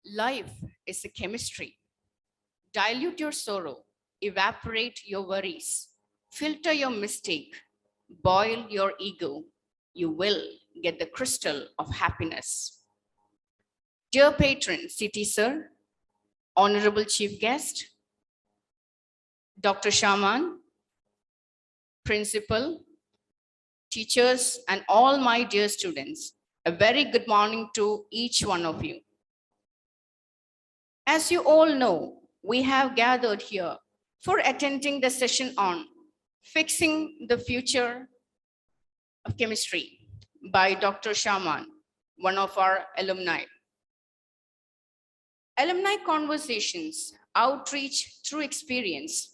Life is a chemistry. Dilute your sorrow, evaporate your worries, filter your mistake, boil your ego. You will get the crystal of happiness. Dear patron, City Sir, Honorable Chief Guest, Dr. Shaman, Principal, teachers, and all my dear students, a very good morning to each one of you. As you all know, we have gathered here for attending the session on Fixing the Future of Chemistry by Dr. Shaman, one of our alumni. Alumni Conversations, Outreach Through Experience,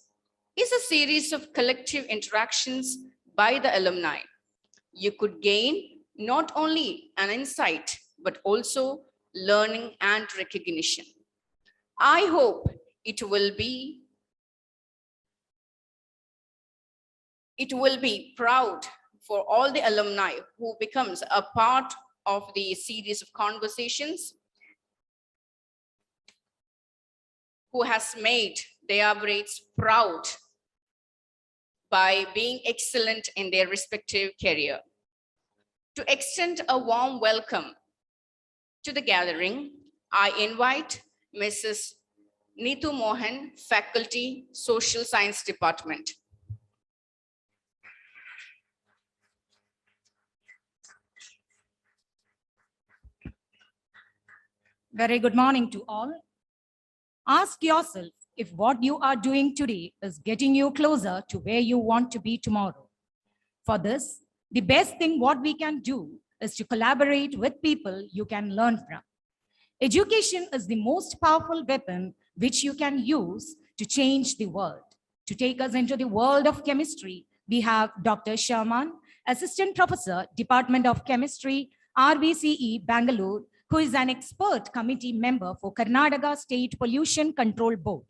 is a series of collective interactions by the alumni. You could gain not only an insight, but also learning and recognition. I hope it will be proud for all the alumni who becomes a part of the series of conversations, who has made their braids proud by being excellent in their respective career. To extend a warm welcome to the gathering, I invite Mrs. Neetu Mohan, Faculty, Social Science Department. Very good morning to all. Ask yourself if what you are doing today is getting you closer to where you want to be tomorrow. For this, the best thing what we can do is to collaborate with people you can learn from. Education is the most powerful weapon which you can use to change the world. To take us into the world of chemistry, we have Dr. Shaman, Assistant Professor, Department of Chemistry, RVCE, Bangalore, who is an expert committee member for Karnataka State Pollution Control Board.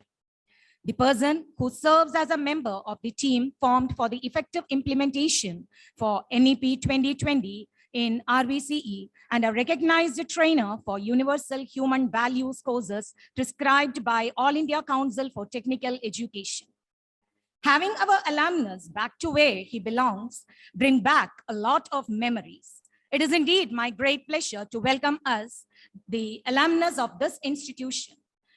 The person who serves as a member of the team formed for the effective implementation for NEP 2020 in RVCE and a recognized trainer for Universal Human Values courses prescribed by All India Council for Technical Education. Having our alumnus back to where he belongs bring back a lot of memories. It is indeed my great pleasure to welcome us, the alumnus of this institution.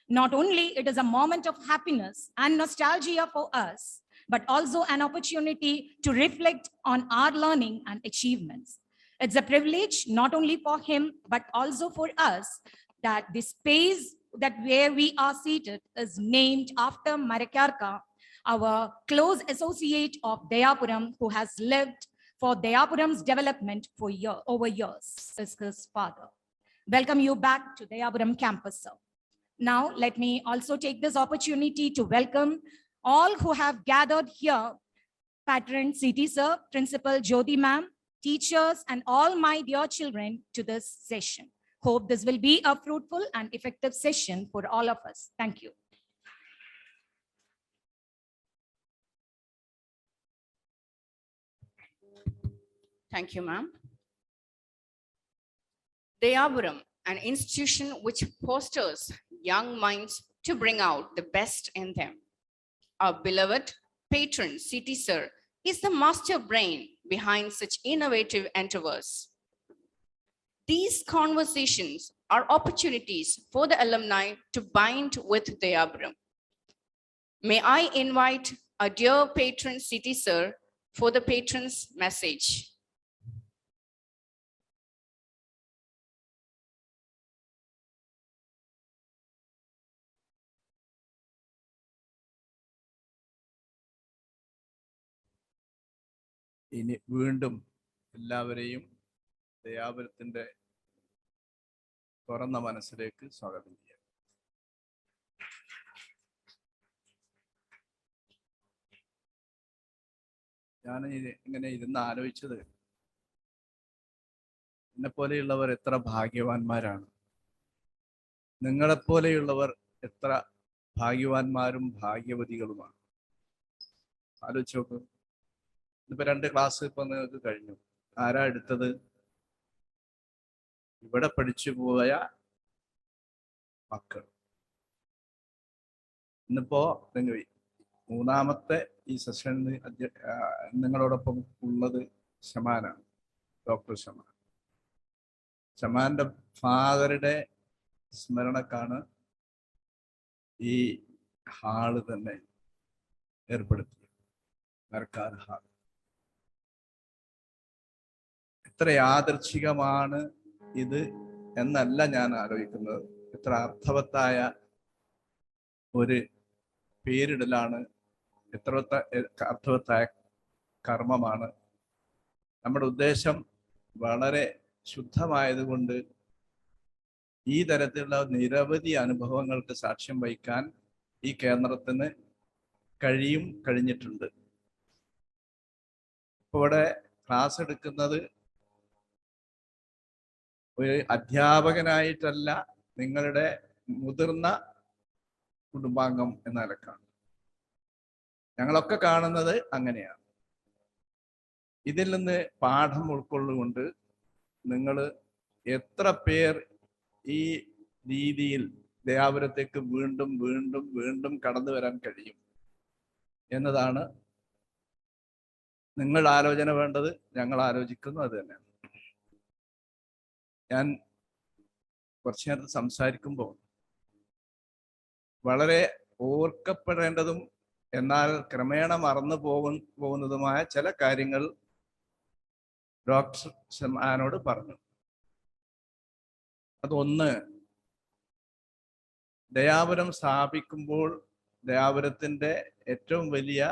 Not only it is a moment of happiness and nostalgia for us, but also an opportunity to reflect on our learning and achievements. It's a privilege not only for him, but also for us that the space that where we are seated is named after Marikarka, our close associate of Dayapuram, who has lived for Dayapuram's development for over years, is his father. Welcome you back to Dayapuram campus, sir. Now, let me also take this opportunity to welcome all who have gathered here, Patron CT Sir, Principal Jyoti Ma'am, teachers, and all my dear children to this session. Hope this will be a fruitful and effective session for all of us. Thank you. Thank you, ma'am. Dayapuram, an institution which fosters young minds to bring out the best in them. Our beloved patron, CT Sir, is the master brain behind such innovative endeavors. These conversations are opportunities for the alumni to bind with Dayapuram. May I invite our dear patron, CT Sir, for the patron's message. ഇനി വീണ്ടും എല്ലാവരെയും ദയാപുരത്തിൻ്റെ തുറന്ന മനസ്സിലേക്ക് സ്വാഗതം ചെയ്യാം. ഞാൻ ഇങ്ങനെ ഇരുന്ന് ആലോചിച്ചത്, എന്നെപ്പോലെയുള്ളവർ എത്ര ഭാഗ്യവാന്മാരാണ്, നിങ്ങളെപ്പോലെയുള്ളവർ എത്ര ഭാഗ്യവാന്മാരും ഭാഗ്യവതികളുമാണ്. ആലോചിച്ച് നോക്ക്. ഇതിപ്പോ 2 ക്ലാസ് ഇപ്പൊ നിങ്ങൾക്ക് കഴിഞ്ഞു. ആരാ എടുത്തത്? ഇവിടെ പഠിച്ചു പോയ മക്കൾ. ഇന്നിപ്പോ നിങ്ങൾ മൂന്നാമത്തെ ഈ സെഷനിൽ നിങ്ങളോടൊപ്പം ഉള്ളത് ഷമാനാണ്, ഡോക്ടർ ഷമാൻ. ഷമാന്റെ ഫാദറുടെ സ്മരണക്കാണ് ഈ ഹാള് തന്നെ ഏർപ്പെടുത്തിയത്, സർക്കാർ ഹാൾ. എത്ര യാദൃച്ഛികമാണ് ഇത് എന്നല്ല ഞാൻ ആലോചിക്കുന്നത്, എത്ര അർത്ഥവത്തായ ഒരു പേരിടലാണ്, എത്ര അർത്ഥവത്തായ കർമ്മമാണ്. നമ്മുടെ ഉദ്ദേശം വളരെ ശുദ്ധമായതുകൊണ്ട് ഈ തരത്തിലുള്ള നിരവധി അനുഭവങ്ങൾക്ക് സാക്ഷ്യം വഹിക്കാൻ ഈ കേന്ദ്രത്തിന് കഴിഞ്ഞിട്ടുണ്ട്. ഇപ്പോൾ ഇവിടെ ക്ലാസ് എടുക്കുന്നത് ഒരു അധ്യാപകനായിട്ടല്ല, നിങ്ങളുടെ മുതിർന്ന കുടുംബാംഗം എന്ന നിലക്കാണ് ഞങ്ങളൊക്കെ കാണുന്നത്. അങ്ങനെയാണ്. ഇതിൽ നിന്ന് പാഠം ഉൾക്കൊള്ളുകൊണ്ട് നിങ്ങൾ എത്ര പേർ ഈ രീതിയിൽ ദയാപുരത്തേക്ക് വീണ്ടും വീണ്ടും വീണ്ടും കടന്നു വരാൻ കഴിയും എന്നതാണ് നിങ്ങൾ ആലോചന വേണ്ടത്. ഞങ്ങൾ ആലോചിക്കുന്നു അത് തന്നെയാണ്. ഞാൻ കുറച്ചു നേരത്തെ സംസാരിക്കുമ്പോൾ വളരെ ഓർക്കപ്പെടേണ്ടതും എന്നാൽ ക്രമേണ മറന്നു പോകുന്നതുമായ ചില കാര്യങ്ങൾ ഡോക്ടർ ഷമാനോട് പറഞ്ഞു. അതൊന്ന്, ദയാപുരം സ്ഥാപിക്കുമ്പോൾ ദയാപുരത്തിന്റെ ഏറ്റവും വലിയ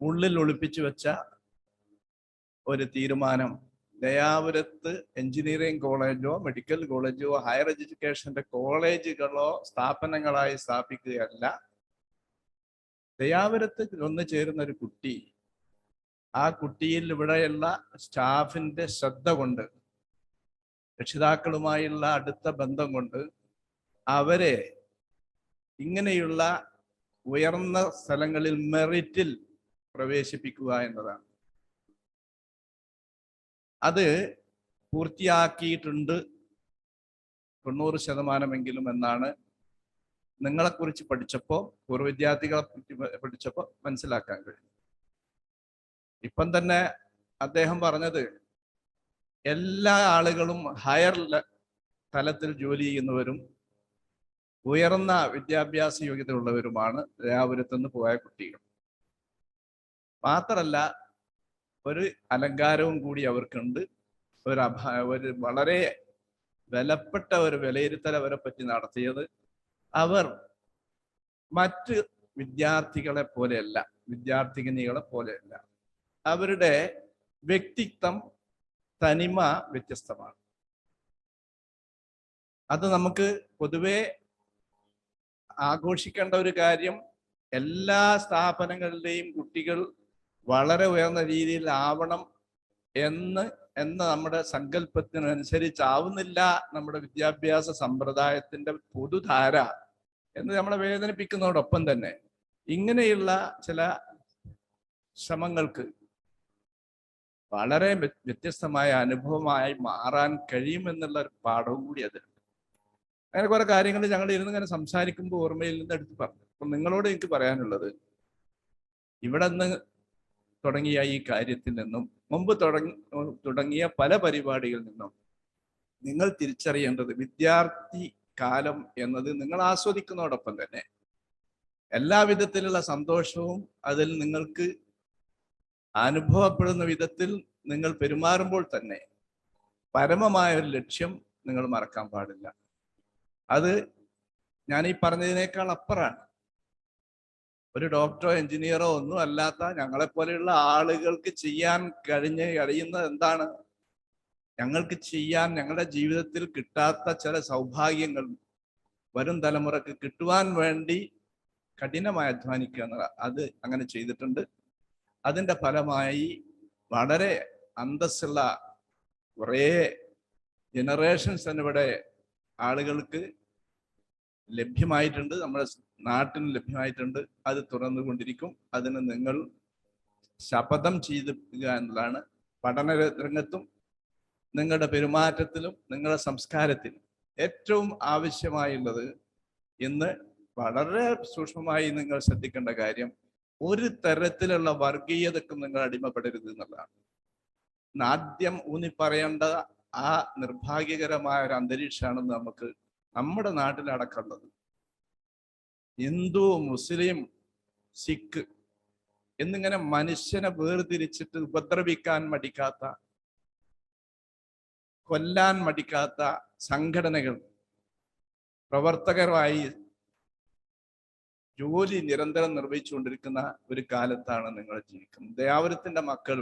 ഉള്ളിൽ ഒളിപ്പിച്ചു വെച്ച ഒരു തീരുമാനം, ദയാപുരത്ത് എഞ്ചിനീയറിംഗ് കോളേജോ മെഡിക്കൽ കോളേജോ ഹയർ എഡ്യൂക്കേഷന്റെ കോളേജുകളോ സ്ഥാപനങ്ങളായി സ്ഥാപിക്കുകയല്ല. ദയാപുരത്ത് ഒന്ന് ചേരുന്ന ഒരു കുട്ടി, ആ കുട്ടിയിൽ ഇവിടെയുള്ള സ്റ്റാഫിന്റെ ശ്രദ്ധ കൊണ്ട്, രക്ഷിതാക്കളുമായുള്ള അടുത്ത ബന്ധം കൊണ്ട് അവരെ ഇങ്ങനെയുള്ള ഉയർന്ന സ്ഥലങ്ങളിൽ മെറിറ്റിൽ പ്രവേശിപ്പിക്കുക എന്നതാണ്. അത് പൂർത്തിയാക്കിയിട്ടുണ്ട് 90% എന്നാണ് നിങ്ങളെക്കുറിച്ച് പഠിച്ചപ്പോൾ, പൂർവ്വ വിദ്യാർത്ഥികളെ പഠിച്ചപ്പോൾ മനസ്സിലാക്കാൻ കഴിയും. ഇപ്പം തന്നെ അദ്ദേഹം പറഞ്ഞത് എല്ലാ ആളുകളും ഹയർ തലത്തിൽ ജോലി ചെയ്യുന്നവരും ഉയർന്ന വിദ്യാഭ്യാസ യോഗ്യത ഉള്ളവരുമാണ് ദയാപുരത്തുനിന്ന് പോയ കുട്ടികൾ. മാത്രമല്ല ഒരു അലങ്കാരവും കൂടി അവർക്കുണ്ട്. ഒരു വളരെ വിലപ്പെട്ട ഒരു വിലയിരുത്തൽ അവരെ പറ്റി നടത്തിയത്, അവർ മറ്റ് വിദ്യാർത്ഥികളെ പോലെയല്ല, വിദ്യാർത്ഥിനികളെ പോലെയല്ല. അവരുടെ വ്യക്തിത്വം, തനിമ വ്യത്യസ്തമാണ്. അത് നമുക്ക് പൊതുവെ ആഘോഷിക്കേണ്ട ഒരു കാര്യം. എല്ലാ സ്ഥാപനങ്ങളിലെയും കുട്ടികൾ വളരെ ഉയർന്ന രീതിയിൽ ആവണം എന്ന നമ്മുടെ സങ്കല്പത്തിനനുസരിച്ചാവുന്നില്ല നമ്മുടെ വിദ്യാഭ്യാസ സമ്പ്രദായത്തിന്റെ പൊതുധാര എന്ന് നമ്മളെ വേദനിപ്പിക്കുന്നതോടൊപ്പം തന്നെ ഇങ്ങനെയുള്ള ചില ശ്രമങ്ങൾക്ക് വളരെ വ്യത്യസ്തമായ അനുഭവമായി മാറാൻ കഴിയുമെന്നുള്ള ഒരു പാഠവും കൂടി അതിലുണ്ട്. അങ്ങനെ കുറെ കാര്യങ്ങൾ ഞങ്ങൾ ഇരുന്നിങ്ങനെ സംസാരിക്കുമ്പോൾ ഓർമ്മയിൽ നിന്ന് എടുത്ത് പറഞ്ഞു. അപ്പം നിങ്ങളോട് എനിക്ക് പറയാനുള്ളത്, ഇവിടെ നിന്ന് തുടങ്ങിയ ഈ കാര്യത്തിൽ നിന്നും മുമ്പ് തുടങ്ങിയ പല പരിപാടികളിൽ നിന്നും നിങ്ങൾ തിരിച്ചറിയേണ്ടത്, വിദ്യാർത്ഥി കാലം എന്നത് നിങ്ങൾ ആസ്വദിക്കുന്നതോടൊപ്പം തന്നെ എല്ലാ വിധത്തിലുള്ള സന്തോഷവും അതിൽ നിങ്ങൾക്ക് അനുഭവപ്പെടുന്ന വിധത്തിൽ നിങ്ങൾ പെരുമാറുമ്പോൾ തന്നെ പരമമായ ഒരു ലക്ഷ്യം നിങ്ങൾ മറക്കാൻ പാടില്ല. അത് ഞാൻ ഈ പറഞ്ഞതിനേക്കാൾ അപ്പുറമാണ്. ഒരു ഡോക്ടറോ എഞ്ചിനീയറോ ഒന്നും അല്ലാത്ത ഞങ്ങളെപ്പോലെയുള്ള ആളുകൾക്ക് ചെയ്യാൻ കഴിയുന്നത് എന്താണ്? ഞങ്ങൾക്ക് ചെയ്യാൻ, ഞങ്ങളുടെ ജീവിതത്തിൽ കിട്ടാത്ത ചില സൗഭാഗ്യങ്ങൾ വരും തലമുറക്ക് കിട്ടുവാൻ വേണ്ടി കഠിനമായി അധ്വാനിക്കുക എന്നത്, അത് അങ്ങനെ ചെയ്തിട്ടുണ്ട്. അതിൻ്റെ ഫലമായി വളരെ അന്തസ്സുള്ള കുറേ ജനറേഷൻസ് തന്നെ ഇവിടെ ആളുകൾക്ക് ലഭ്യമായിട്ടുണ്ട്, നമ്മുടെ നാട്ടിന് ലഭ്യമായിട്ടുണ്ട്. അത് തുറന്നുകൊണ്ടിരിക്കും. അതിന് നിങ്ങൾ ശപഥം ചെയ്തിരിക്കുക എന്നതാണ്. പഠന രംഗത്തും നിങ്ങളുടെ പെരുമാറ്റത്തിലും നിങ്ങളുടെ സംസ്കാരത്തിലും ഏറ്റവും ആവശ്യമായുള്ളത് ഇന്ന് വളരെ സൂക്ഷ്മമായി നിങ്ങൾ ശ്രദ്ധിക്കേണ്ട കാര്യം, ഒരു തരത്തിലുള്ള വർഗീയതക്കും നിങ്ങൾ അടിമപ്പെടരുത് എന്നുള്ളതാണ്. ആദ്യം ഊന്നി പറയേണ്ട ആ നിർഭാഗ്യകരമായ ഒരു അന്തരീക്ഷമാണ് നമുക്ക് നമ്മുടെ നാട്ടിലടക്കമുള്ളത്. ഹിന്ദു, മുസ്ലിം, സിഖ് എന്നിങ്ങനെ മനുഷ്യനെ വേർതിരിച്ചിട്ട് ഉപദ്രവിക്കാൻ മടിക്കാത്ത, കൊല്ലാൻ മടിക്കാത്ത സംഘടനകൾ പ്രവർത്തകരായി ജോലി നിരന്തരം നിർവഹിച്ചുകൊണ്ടിരിക്കുന്ന ഒരു കാലത്താണ് നിങ്ങൾ ജീവിക്കുന്നത്. ദയാവരത്തിന്റെ മക്കൾ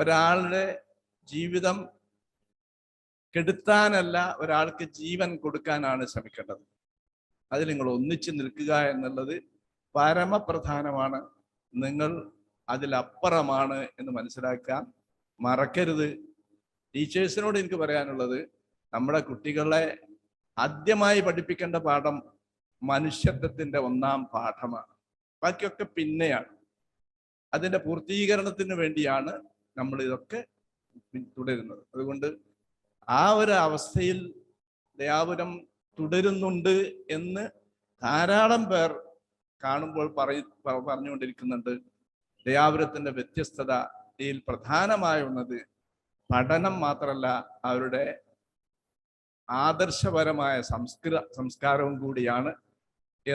ഒരാളുടെ ജീവിതം കെടുത്താനല്ല, ഒരാൾക്ക് ജീവൻ കൊടുക്കാനാണ് ശ്രമിക്കേണ്ടത്. അതിൽ നിങ്ങൾ ഒന്നിച്ചു നിൽക്കുക എന്നുള്ളത് പരമപ്രധാനമാണ്. നിങ്ങൾ അതിലപ്പുറമാണ് എന്ന് മനസ്സിലാക്കാൻ മറക്കരുത്. ടീച്ചേഴ്സിനോട് എനിക്ക് പറയാനുള്ളത്, നമ്മുടെ കുട്ടികളെ ആദ്യമായി പഠിപ്പിക്കേണ്ട പാഠം മനുഷ്യത്വത്തിന്റെ ഒന്നാം പാഠമാണ്. ബാക്കിയൊക്കെ പിന്നെയാണ്. അതിന്റെ പൂർത്തീകരണത്തിന് വേണ്ടിയാണ് നമ്മൾ ഇതൊക്കെ തുടരുന്നത്. അതുകൊണ്ട് ആ ഒരു അവസ്ഥയിൽ ദയാപുരം തുടരുന്നുണ്ട് എന്ന് ധാരാളം പേർ കാണുമ്പോൾ പറഞ്ഞുകൊണ്ടിരിക്കുന്നുണ്ട്. ദയാപുരത്തിന്റെ വ്യത്യസ്തതയിൽ പ്രധാനമായ ഒന്നത് പഠനം മാത്രമല്ല, അവരുടെ ആദർശപരമായ സംസ്കാരവും കൂടിയാണ്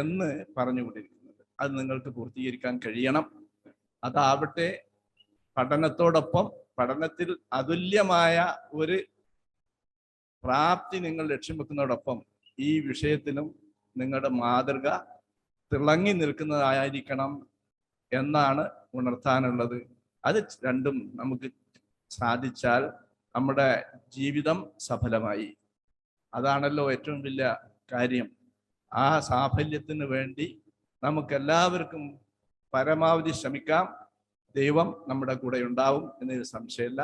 എന്ന് പറഞ്ഞുകൊണ്ടിരിക്കുന്നത്. അത് നിങ്ങൾക്ക് പൂർത്തീകരിക്കാൻ കഴിയണം. അതാവട്ടെ പഠനത്തോടൊപ്പം, പഠനത്തിൽ അതുല്യമായ ഒരു പ്രാപ്തി നിങ്ങൾ ലക്ഷ്യം വെക്കുന്നതോടൊപ്പം ഈ വിഷയത്തിലും നിങ്ങളുടെ മാതൃക തിളങ്ങി നിൽക്കുന്നതായിരിക്കണം എന്നാണ് ഉണർത്താനുള്ളത്. അത് രണ്ടും നമുക്ക് സാധിച്ചാൽ നമ്മുടെ ജീവിതം സഫലമായി. അതാണല്ലോ ഏറ്റവും വലിയ കാര്യം. ആ സാഫല്യത്തിന് വേണ്ടി നമുക്കെല്ലാവർക്കും പരമാവധി ശ്രമിക്കാം. ദൈവം നമ്മുടെ കൂടെ ഉണ്ടാവും എന്നൊരു സംശയമില്ല.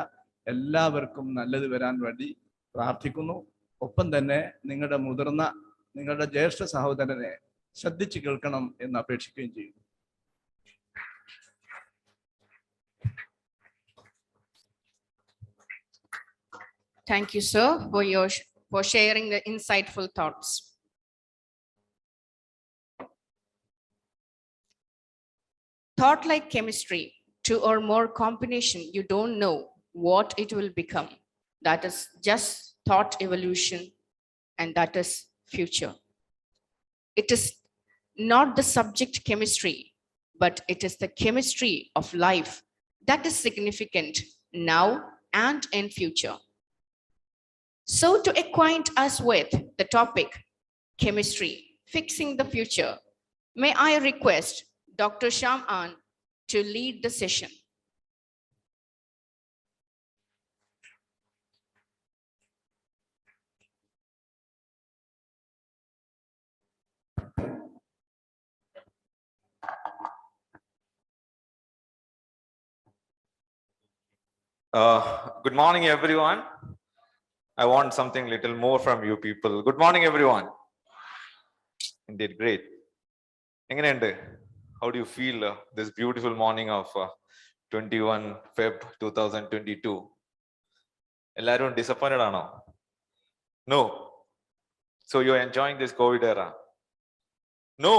എല്ലാവർക്കും നല്ലത് വരാൻ വേണ്ടി പ്രാർത്ഥിക്കുന്നു. ഒപ്പം തന്നെ നിങ്ങളുടെ ജ്യേഷ്ഠ സഹോദരനെ ശ്രദ്ധിച്ചു കേൾക്കണം എന്ന് അപേക്ഷിക്കുകയും ചെയ്യുന്നു. Thank you, sir, for sharing the insightful thoughts. Thought like chemistry, two or more combination, you don't know what it will become. That is just thought evolution, and that is future. It is not the subject chemistry, but it is the chemistry of life that is significant now and in future. So to acquaint us with the topic, chemistry, fixing the future, may I request Dr. Sham to lead the session. Good morning, everyone. I want something little more from you people. Good morning, everyone. Indeed, great. How do you feel this beautiful morning of 21 Feb 2022? Everyone disappointed or no? No. So you're enjoying this COVID era? No.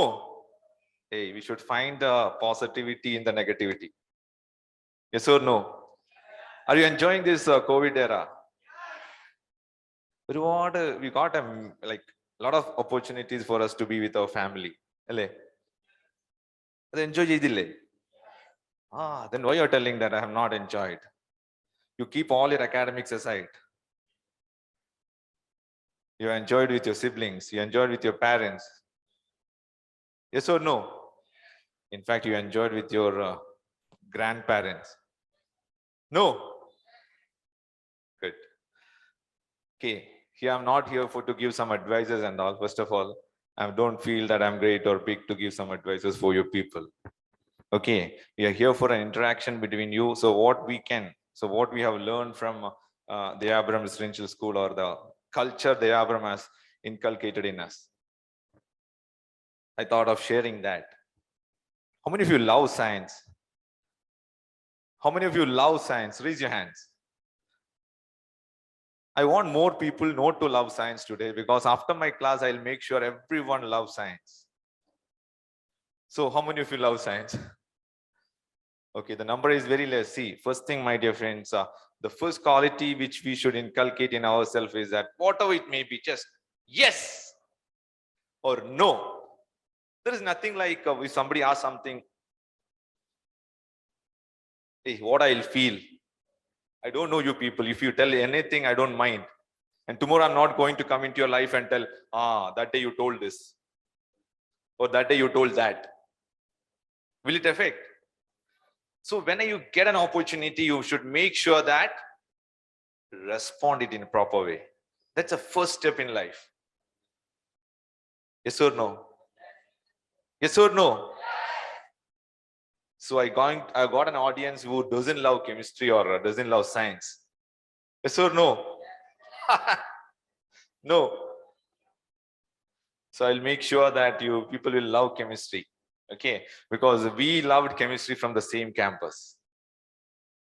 Hey, we should find the positivity in the negativity. Yes or no? Are you enjoying this COVID era? We got a lot of opportunities for us to be with our family. Enjoy. Then why you're telling that I have not enjoyed? You keep all your academics aside. You enjoyed with your siblings. You enjoyed with your parents. Yes or no? In fact, you enjoyed with your grandparents. No. Good. Okay. Here I'm not here to give some advices and all. First of all, I don't feel that I'm great or big to give some advices for your people. Okay, we are here for an interaction between you. So what we have learned from the Abram Residential School, or the culture the Abram has inculcated in us, I thought of sharing that. How many of you love science? How many of you love science? Raise your hands. I want more people not to love science today, because after my class, I'll make sure everyone loves science. So how many of you love science? Okay, the number is very less. See, first thing, my dear friends, the first quality which we should inculcate in ourselves is that whatever it may be, just yes or no. There is nothing like if somebody asks something, hey, what I'll feel. I don't know you people. If you tell anything, I don't mind. And tomorrow I'm not going to come into your life and tell, that day you told this, or that day you told that. Will it affect? So when you get an opportunity, you should make sure that respond it in a proper way. That's the first step in life. Yes or no? Yes or no? So I got an audience who doesn't love chemistry or doesn't love science. Yes or no? No. So I'll make sure that you people will love chemistry. Okay, because we loved chemistry from the same campus.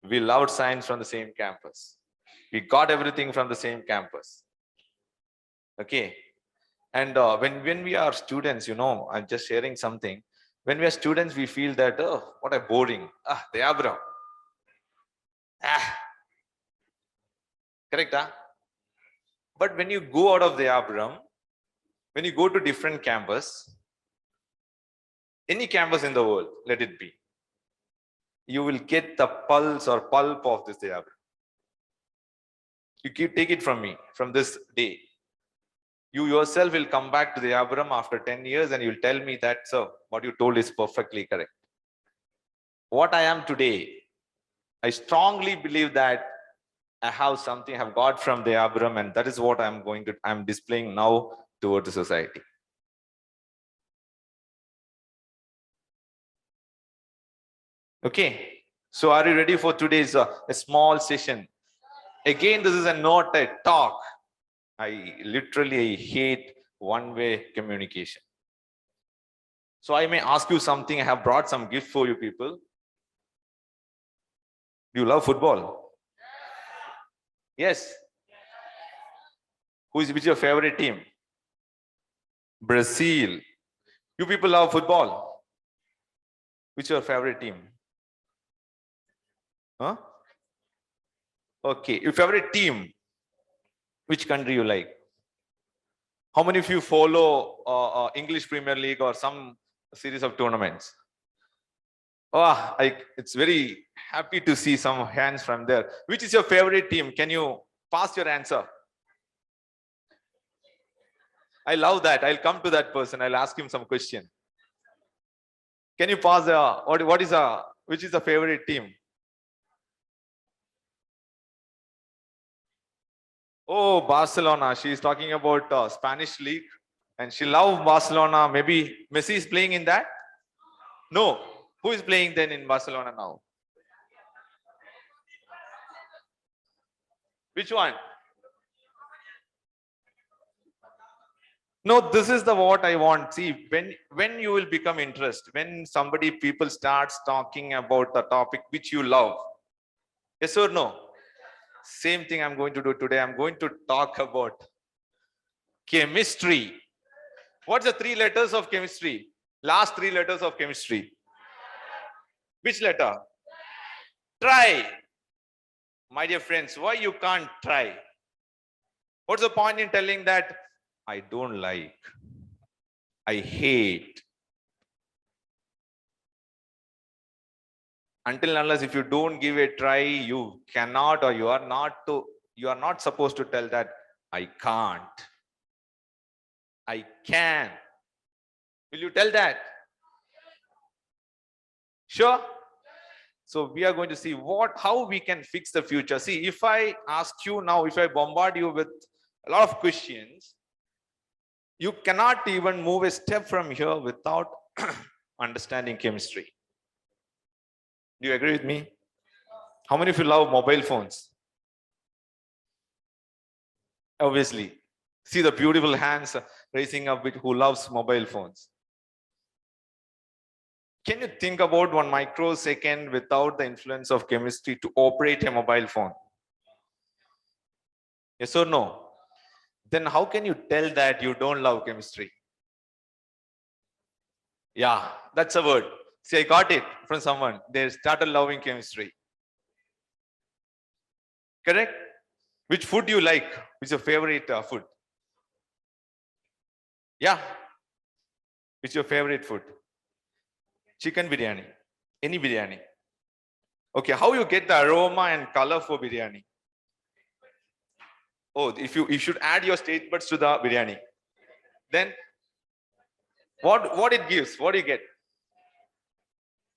We loved science from the same campus. We got everything from the same campus. Okay. And when we are students, I'm just sharing something. When we are students, we feel that, oh, what a boring. They are bro. Correct, huh? But when you go out of the Abram, when you go to different campus, any campus in the world, let it be, you will get the pulse or pulp of this Abram. You take it from me, from this day. You yourself will come back to the Abram after 10 years and you'll tell me that, sir, what you told is perfectly correct. What I am today, I strongly believe that I have something I have got from the Abram, and that is what I'm displaying now towards the society. Okay, so are you ready for today's a small session? Again, this is not a talk. I literally hate one-way communication. So I may ask you something. I have brought some gift for you people. Do you love football? Yes. Which is your favorite team? Brazil. You people love football. Which is your favorite team? Huh? Okay, your favorite team. Which country you like? How many of you follow English Premier League or some series of tournaments? Oh, it's very happy to see some hands from there. Which is your favorite team? Can you pass your answer? I love that. I'll come to that person. I'll ask him some question. Can you pass which is the favorite team? Oh, Barcelona. She's talking about Spanish league and she loves Barcelona. Maybe Messi is playing in that? No. Who is playing then in Barcelona now? Which one? No, this is the what I want. See, when you will become interested, when people starts talking about the topic which you love, yes or no? Same thing I'm going to do today. I'm going to talk about chemistry. What's the 3 letters of chemistry? Last 3 letters of chemistry. Which letter? Try. My dear friends, why you can't try? What's the point in telling that I don't like, I hate? Until unless if you don't give a try, you cannot, or you are not supposed to tell that I can't, I can. Will you tell that? Sure. So we are going to see how we can fix the future. See, if I ask you now, if I bombard you with a lot of questions, you cannot even move a step from here without understanding chemistry. Do you agree with me? How many of you love mobile phones? Obviously. See the beautiful hands raising up with who loves mobile phones. Can you think about 1 microsecond without the influence of chemistry to operate a mobile phone? Yes or no? Then how can you tell that you don't love chemistry? Yeah, that's a word. See, I got it from someone. They started loving chemistry. Correct? Which food you like? Which is your favorite food? Yeah. Which is your favorite food? Chicken biryani. Any biryani. Okay, how you get the aroma and color for biryani? Oh, if you should add your taste buds to the biryani. Then what it gives? What do you get?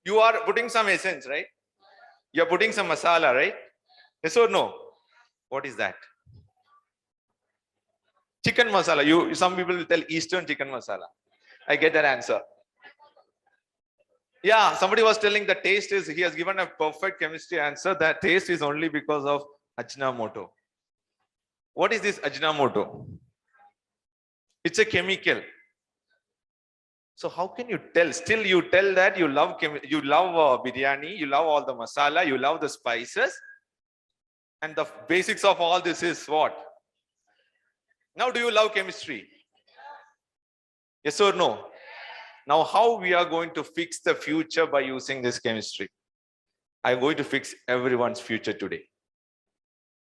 You are putting some essence, right? You're putting some masala, right? Yes or no? What is that? Chicken masala. Some people will tell Eastern chicken masala. I get that answer. Yeah, somebody was telling the taste is, he has given a perfect chemistry answer. That taste is only because of Ajinomoto. What is this Ajinomoto? It's a chemical. So how can you tell? Still you tell that you love biryani, you love all the masala, you love the spices. And the basics of all this is what? Now do you love chemistry? Yes or no? Now how we are going to fix the future by using this chemistry? I'm going to fix everyone's future today.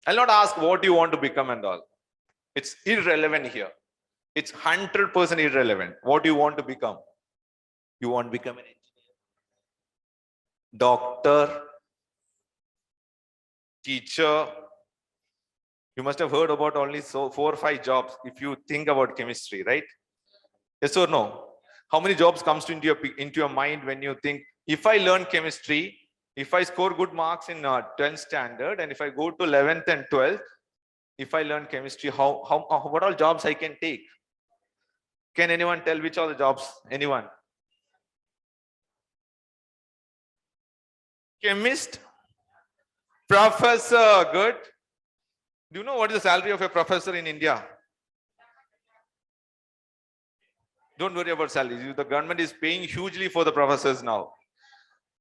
I'll not ask what you want to become and all. It's irrelevant here. It's 100% irrelevant. What do you want to become? You want to become an engineer, doctor, teacher. You must have heard about only 4 or 5 jobs if you think about chemistry, right? Yes or no? How many jobs comes into your mind when you think, if I learn chemistry, if I score good marks in 10th standard, and if I go to 11th and 12th, if I learn chemistry, what all jobs I can take? Can anyone tell which all the jobs? Anyone? Chemist, professor, good. Do you know what is the salary of a professor in India? Don't worry about salary. The government is paying hugely for the professors now.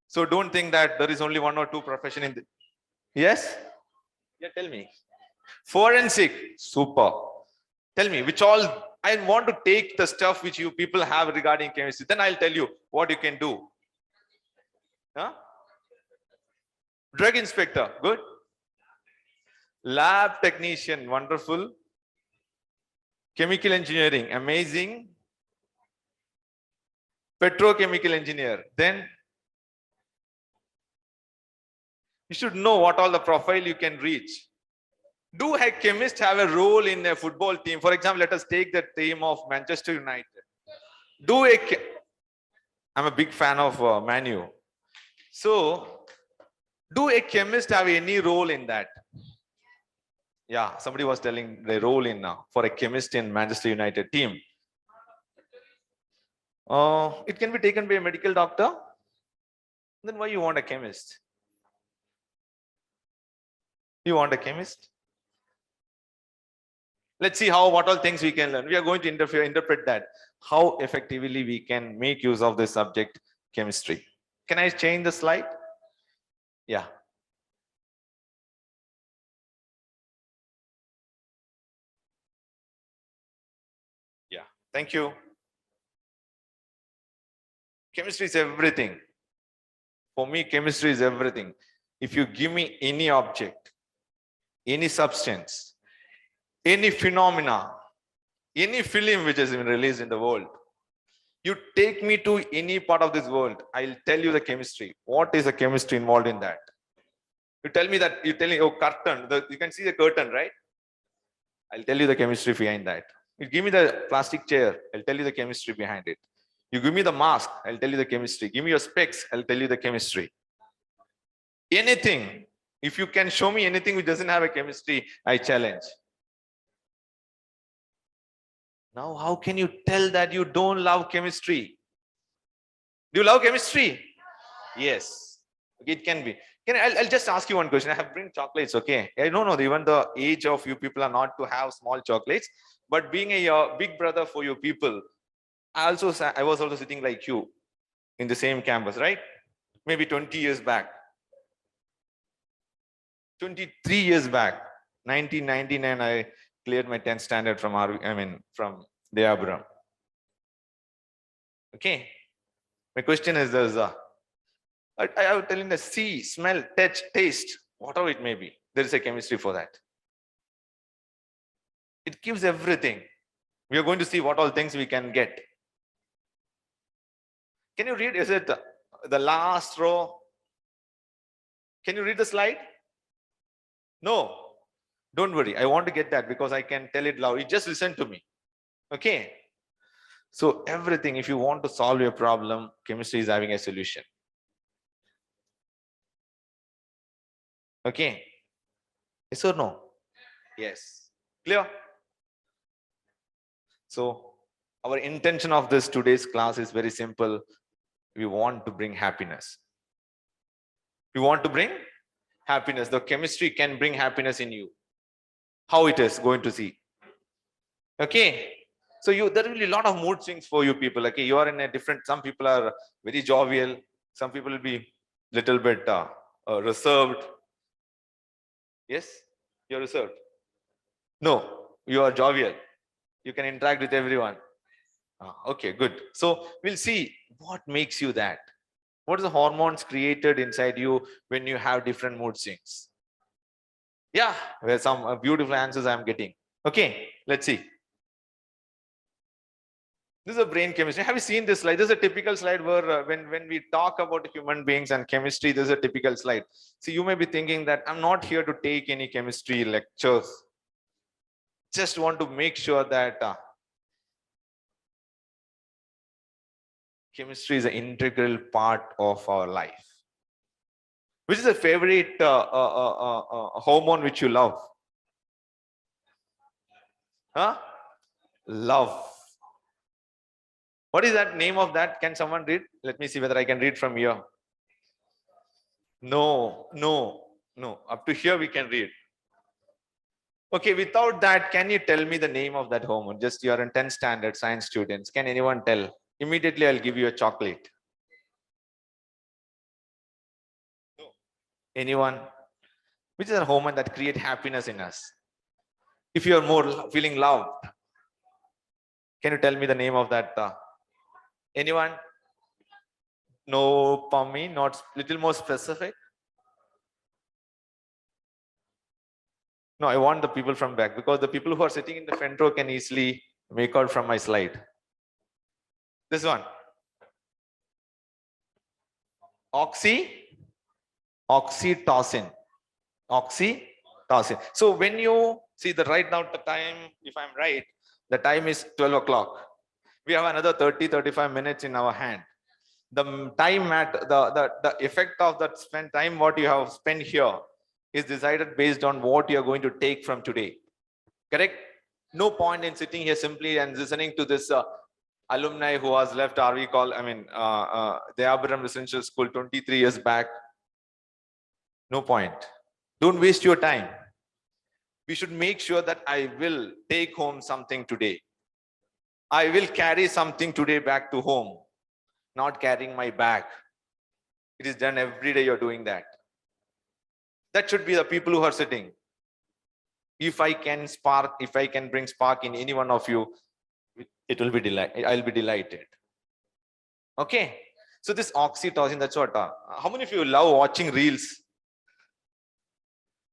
So don't think that there is only 1 or 2 profession in the... Yes? Yeah, tell me. Forensic, super. Tell me, which all... I want to take the stuff which you people have regarding chemistry. Then I'll tell you what you can do. Huh? Drug inspector, good. Lab technician, wonderful. Chemical engineering, amazing. Petrochemical engineer. Then you should know what all the profile you can reach. Do a chemist have a role in a football team? For example, let us take the team of Manchester United. I'm a big fan of Man U. So, do a chemist have any role in that? Yeah, somebody was telling the role in for a chemist in Manchester United team. It can be taken by a medical doctor. Then why you want a chemist? You want a chemist? Let's see what all things we can learn. We are going to interpret that. How effectively we can make use of this subject, chemistry. Can I change the slide? Yeah. Yeah, thank you. Chemistry is everything. For me, chemistry is everything. If you give me any object, any substance, any phenomena, any film which has been released in the world, you take me to any part of this world, I'll tell you the chemistry. What is the chemistry involved in that? You tell me, oh, curtain, you can see the curtain, right? I'll tell you the chemistry behind that. You give me the plastic chair, I'll tell you the chemistry behind it. You give me the mask, I'll tell you the chemistry. Give me your specs, I'll tell you the chemistry. Anything. If you can show me anything which doesn't have a chemistry, I challenge. Now, how can you tell that you don't love chemistry? Do you love chemistry? Yes. It can be. I'll just ask you one question. I have bring chocolates, okay? I don't know, even the age of you people are not to have small chocolates, but being a big brother for you people, I was also sitting like you in the same campus, right? Maybe 20 years back. 23 years back. 1999, I cleared my 10th standard from from Deabram. Okay. My question is this. I was telling the see, smell, touch, taste, whatever it may be. There is a chemistry for that. It gives everything. We are going to see what all things we can get. Can you read? Is it the last row? Can you read the slide? No. Don't worry. I want to get that because I can tell it loud. You just listen to me. Okay. So everything, if you want to solve your problem, chemistry is having a solution. Okay. Yes or no? Yes. Clear? So our intention of this today's class is very simple. We want to bring happiness. We want to bring happiness. The chemistry can bring happiness in you. How it is going to see. Okay. So there will be a lot of mood swings for you people. Okay. You are in a different, some people are very jovial. Some people will be little bit reserved. Yes. You're reserved. No, you are jovial. You can interact with everyone. Okay, good. So we'll see what makes you that. What is the hormones created inside you when you have different mood swings? Yeah, where some beautiful answers I'm getting. Okay, let's see. This is a brain chemistry. Have you seen this slide? This is a typical slide where when we talk about human beings and chemistry, this is a typical slide. So you may be thinking that I'm not here to take any chemistry lectures. Just want to make sure that chemistry is an integral part of our life. Which is a favorite hormone which you love? Huh? Love. What is that name of that? Can someone read? Let me see whether I can read from here. No. Up to here we can read. Okay, without that, can you tell me the name of that hormone? Just you are in 10th standard science students. Can anyone tell? Immediately I'll give you a chocolate. No. Anyone? Which is a hormone that creates happiness in us? If you are more feeling loved, can you tell me the name of that? Anyone? No, Pami, not little more specific. No, I want the people from back because the people who are sitting in the front row can easily make out from my slide. This one. Oxytocin. Oxytocin. So when you see the right now the time, if I'm right, the time is 12 o'clock. We have another 30-35 minutes in our hand. The time at the effect of that spent time, what you have spent here is decided based on what you are going to take from today. Correct? No point in sitting here simply and listening to this alumni who has left the Abraham Residential School 23 years back. No point. Don't waste your time. We should make sure that I will take home something today. I will carry something today back to home, not carrying my bag. It is done every day. You're doing that. That should be the people who are sitting. If I can bring spark in any one of you, it will be delight. I'll be delighted. Okay. So this oxytocin, that's what. How many of you love watching reels?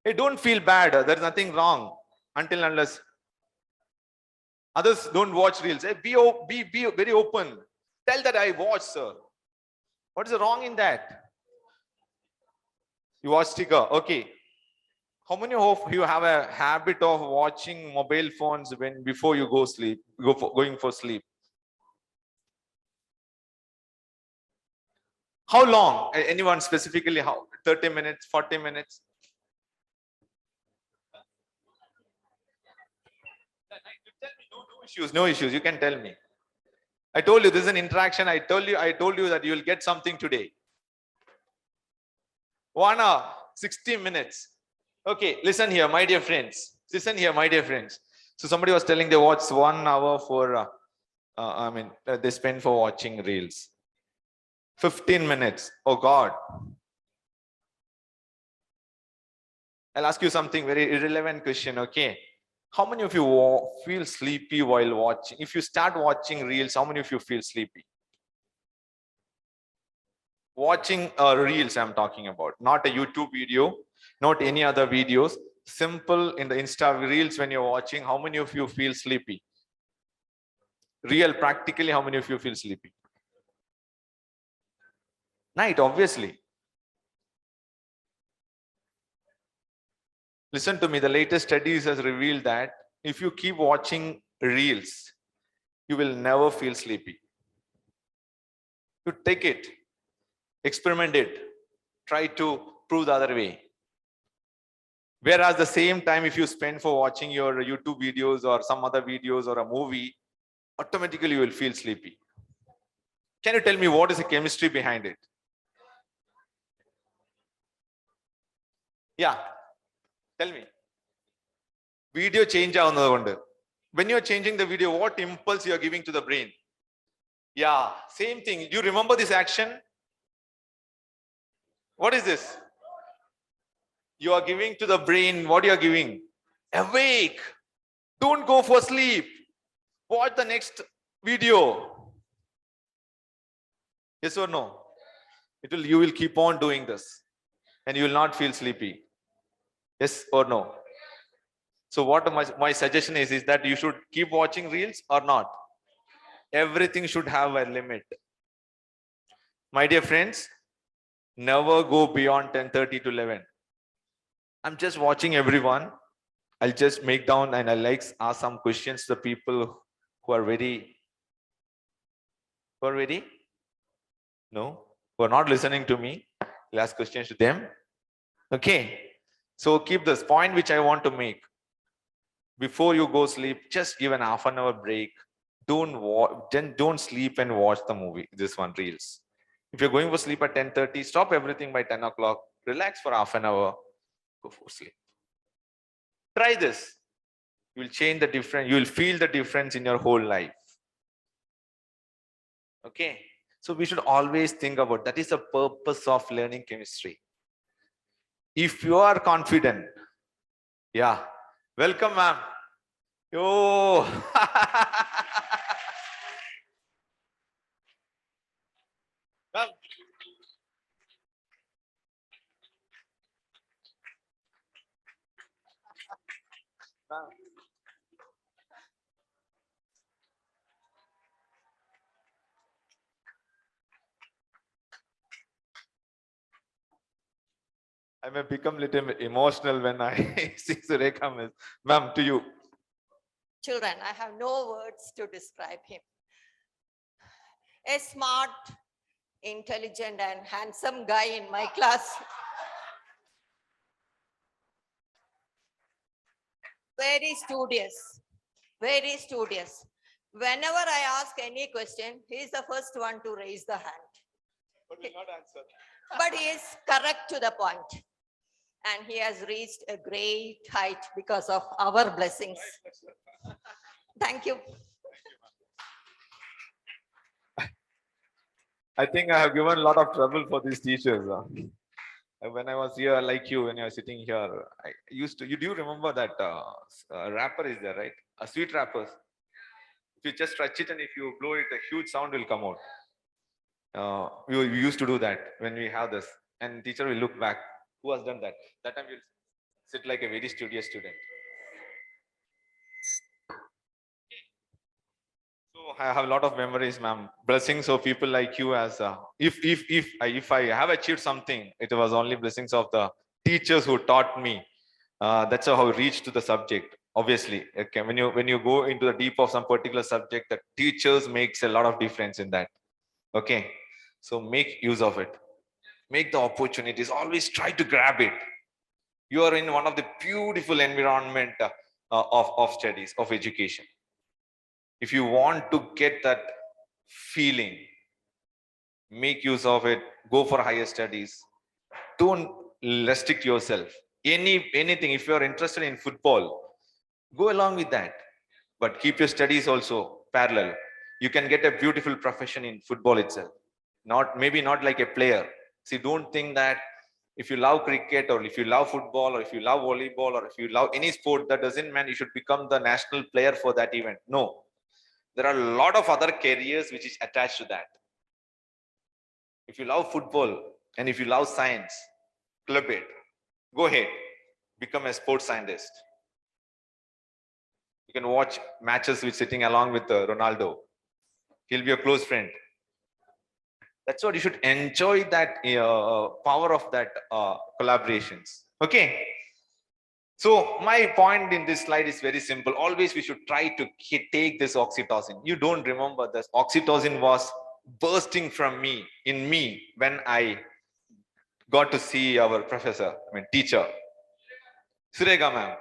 Hey, don't feel bad. There's nothing wrong until unless others don't watch reels. Hey, be very open. Tell that I watch, sir. What is wrong in that? You watch sticker. Okay. How many of you have a habit of watching mobile phones before you going for sleep? How long? Anyone specifically? How? 30 minutes, 40 minutes? No issues. You can tell me. I told you this is an interaction. I told you that you will get something today. 1 hour, 60 minutes. Okay, listen here, my dear friends. So somebody was telling they watch 1 hour for, they spend for watching reels. 15 minutes. Oh God. I'll ask you something very irrelevant question, okay? How many of you feel sleepy while watching? If you start watching reels, how many of you feel sleepy? Watching reels, I'm talking about, not a YouTube video, not any other videos. Simple in the Insta reels when you're watching, how many of you feel sleepy? Real, practically, how many of you feel sleepy? Night, obviously. Listen to me, the latest studies has revealed that if you keep watching reels, you will never feel sleepy. You take it, experiment it, try to prove the other way. Whereas the same time, if you spend for watching your YouTube videos or some other videos or a movie, automatically you will feel sleepy. Can you tell me what is the chemistry behind it? Yeah, tell me. Video change ആവുന്നതുകൊണ്ട്. When you're changing the video, what impulse you are giving to the brain? Yeah, same thing. Do you remember this action? What is this? You are giving to the brain, what you are giving? Awake. Don't go for sleep. Watch the next video. Yes or no? You will keep on doing this and you will not feel sleepy. Yes or no? So what my suggestion is that you should keep watching reels or not. Everything should have a limit. My dear friends, never go beyond 10:30 to 11. I'm just watching everyone. I'll just make down and I'll ask some questions to the people who are ready. Who are ready? No? Who are not listening to me? I'll ask questions to them. Okay. So keep this point which I want to make. Before you go sleep, just give an half an hour break. Don't sleep and watch the movie. This one, reels. If you're going for sleep at 10:30, stop everything by 10 o'clock. Relax for half an hour. Go for sleep. Try this. You will change the difference. You will feel the difference in your whole life. Okay. So we should always think about that is the purpose of learning chemistry. If you are confident, yeah, welcome, ma'am. Yo. Ma'am. Ma'am. I may become a little emotional when I see Surekha, miss. Ma'am, to you. Children, I have no words to describe him. A smart, intelligent, and handsome guy in my class. Very studious, very studious. Whenever I ask any question, he is the first one to raise the hand. But will not answer. But he is correct to the point. And he has reached a great height because of our blessings. Thank you. I think I have given a lot of trouble for these teachers. When I was here, like you, when you were sitting here, I used to. You do remember that wrapper is there, right? A sweet wrappers. If you just stretch it and if you blow it, a huge sound will come out. We used to do that when we have this, and teacher will look back. Who has done that? That time you'll sit like a very studious student. So I have a lot of memories, ma'am. Blessings of people like you. As if I have achieved something, it was only blessings of the teachers who taught me. That's how I reached to the subject. Obviously, okay, when you go into the deep of some particular subject, the teachers makes a lot of difference in that. Okay, so make use of it. Make the opportunities. Always try to grab it. You are in one of the beautiful environment of studies, of education. If you want to get that feeling, make use of it. Go for higher studies. Don't restrict yourself. Anything. If you are interested in football, go along with that. But keep your studies also parallel. You can get a beautiful profession in football itself. Maybe not like a player. See, don't think that if you love cricket or if you love football or if you love volleyball or if you love any sport, that doesn't mean you should become the national player for that event. No, there are a lot of other careers which is attached to that. If you love football and if you love science, club it. Go ahead, become a sports scientist. You can watch matches with sitting along with Ronaldo. He'll be a close friend. That's what you should enjoy, that power of that collaborations. Okay. So my point in this slide is very simple. Always we should try to take this oxytocin. You don't remember this oxytocin was bursting from me in me when I got to see our professor, teacher, Surega ma'am.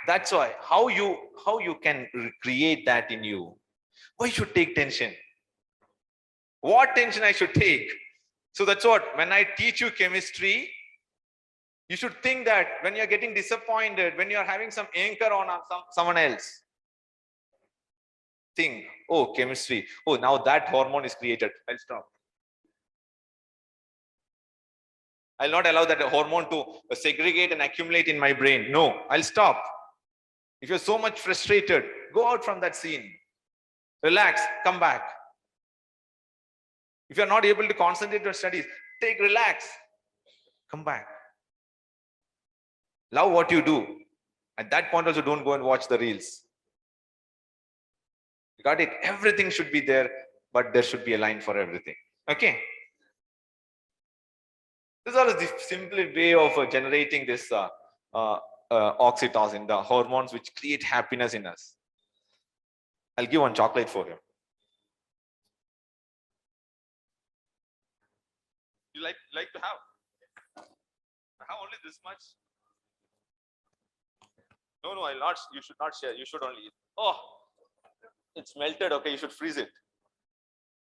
That's why how you can create that in you. Why should take tension? What tension I should take? So that's what, when I teach you chemistry, you should think that when you're getting disappointed, when you're having some anchor on someone else, think, oh, chemistry. Oh, now that hormone is created. I'll stop. I'll not allow that hormone to segregate and accumulate in my brain. No, I'll stop. If you're so much frustrated, go out from that scene. Relax, come back. If you're not able to concentrate on studies, relax, come back. Love what you do. At that point also, don't go and watch the reels. You got it? Everything should be there, but there should be a line for everything. Okay? This is the simple way of generating this oxytocin, the hormones which create happiness in us. I'll give one chocolate for him. You like to have? I have only this much. No, I'll not. You should not share. You should only eat. Oh, it's melted. Okay, you should freeze it.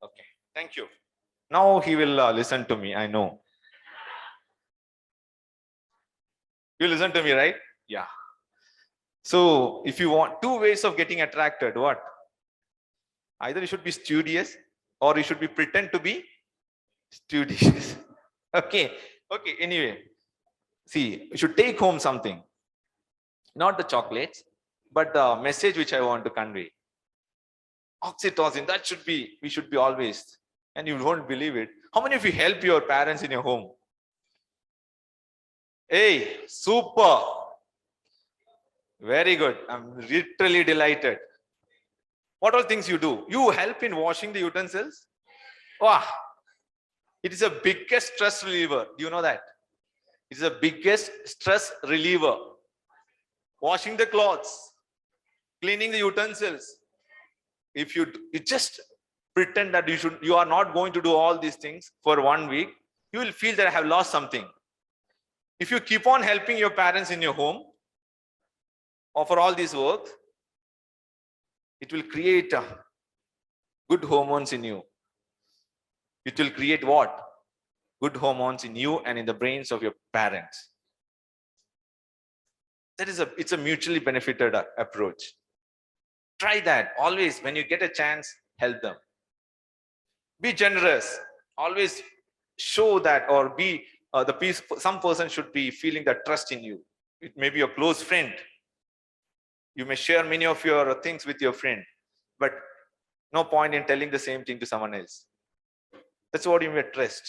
Okay, thank you. Now he will listen to me. I know. You listen to me, right? Yeah. So if you want two ways of getting attracted, what? Either you should be studious or you should be pretend to be studious. Okay. Anyway, see, you should take home something. Not the chocolates, but the message which I want to convey. Oxytocin, we should be always, and you won't believe it. How many of you help your parents in your home? Hey, super. Very good. I'm literally delighted. What all things you do? You help in washing the utensils? Wow. It is the biggest stress reliever. Do you know that? It is the biggest stress reliever. Washing the clothes, cleaning the utensils. If you just pretend that you are not going to do all these things for 1 week, you will feel that I have lost something. If you keep on helping your parents in your home, or for all these work, it will create good hormones in you. It will create what? Good hormones in you and in the brains of your parents. It's a mutually benefited approach. Try that. Always, when you get a chance, help them. Be generous. Always show that, or be some person should be feeling that trust in you. It may be your close friend. You may share many of your things with your friend, but no point in telling the same thing to someone else. That's what you may trust.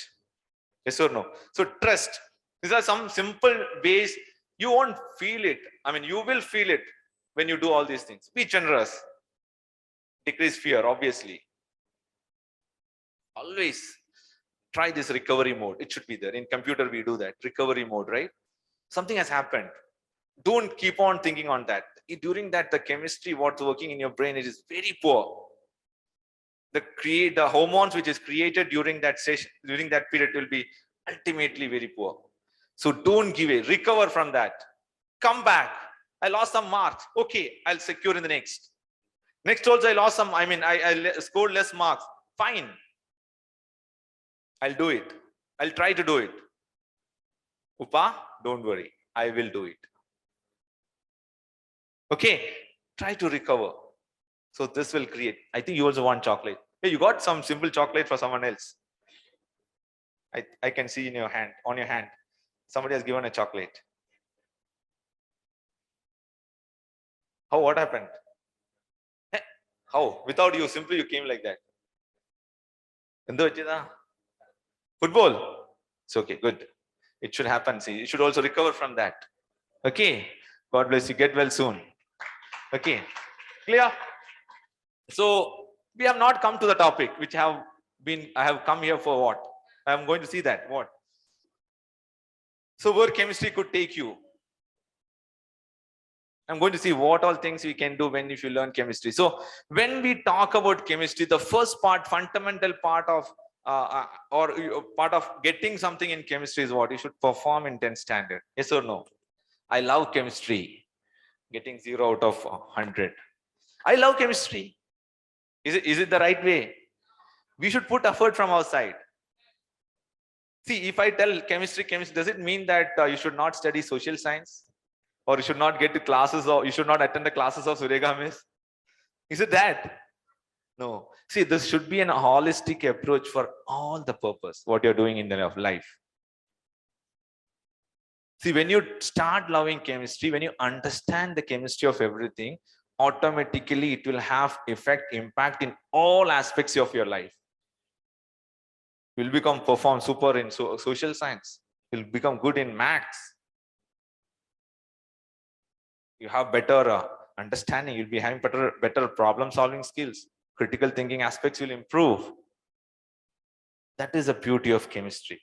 Yes or no? So trust. These are some simple ways. You won't feel it. You will feel it when you do all these things. Be generous. Decrease fear, obviously. Always try this recovery mode. It should be there. In computer, we do that. Recovery mode, right? Something has happened. Don't keep on thinking on that. During that, the chemistry, what's working in your brain, it is very poor. The hormones which is created during that session, during that period, will be ultimately very poor. So don't give it. Recover from that. Come back. I lost some marks. Okay, I'll secure in the next. Next also I lost some, I scored less marks. Fine. I'll do it. I'll try to do it. Upa, don't worry. I will do it. Okay, try to recover. So this will create. I think you also want chocolate. Hey, you got some simple chocolate for someone else. I can see in your hand, on your hand, somebody has given a chocolate. How, what happened? Eh, how? Without you, simply you came like that. Football. It's okay, good. It should happen. See, you should also recover from that. Okay. God bless you. Get well soon. Okay. Clear? So we have not come to the topic which I have come here for what? I am going to see that. What? So where chemistry could take you. I'm going to see what all things we can do if you learn chemistry. So when we talk about chemistry, the first part, fundamental part of part of getting something in chemistry is what? You should perform in 10 standard. Yes or no? I love chemistry. Getting 0 out of 100. I love chemistry. Is it the right way? We should put effort from our side. See, if I tell chemistry, does it mean that you should not study social science? Or you should not get to classes, or you should not attend the classes of Surega Miss? Is it that? No. See, this should be an holistic approach for all the purpose, what you're doing in the life. See, when you start loving chemistry, when you understand the chemistry of everything, automatically it will have impact in all aspects of your life. You'll perform super in social science. You'll become good in maths. You have better understanding. You'll be having better problem solving skills. Critical thinking aspects will improve. That is the beauty of chemistry.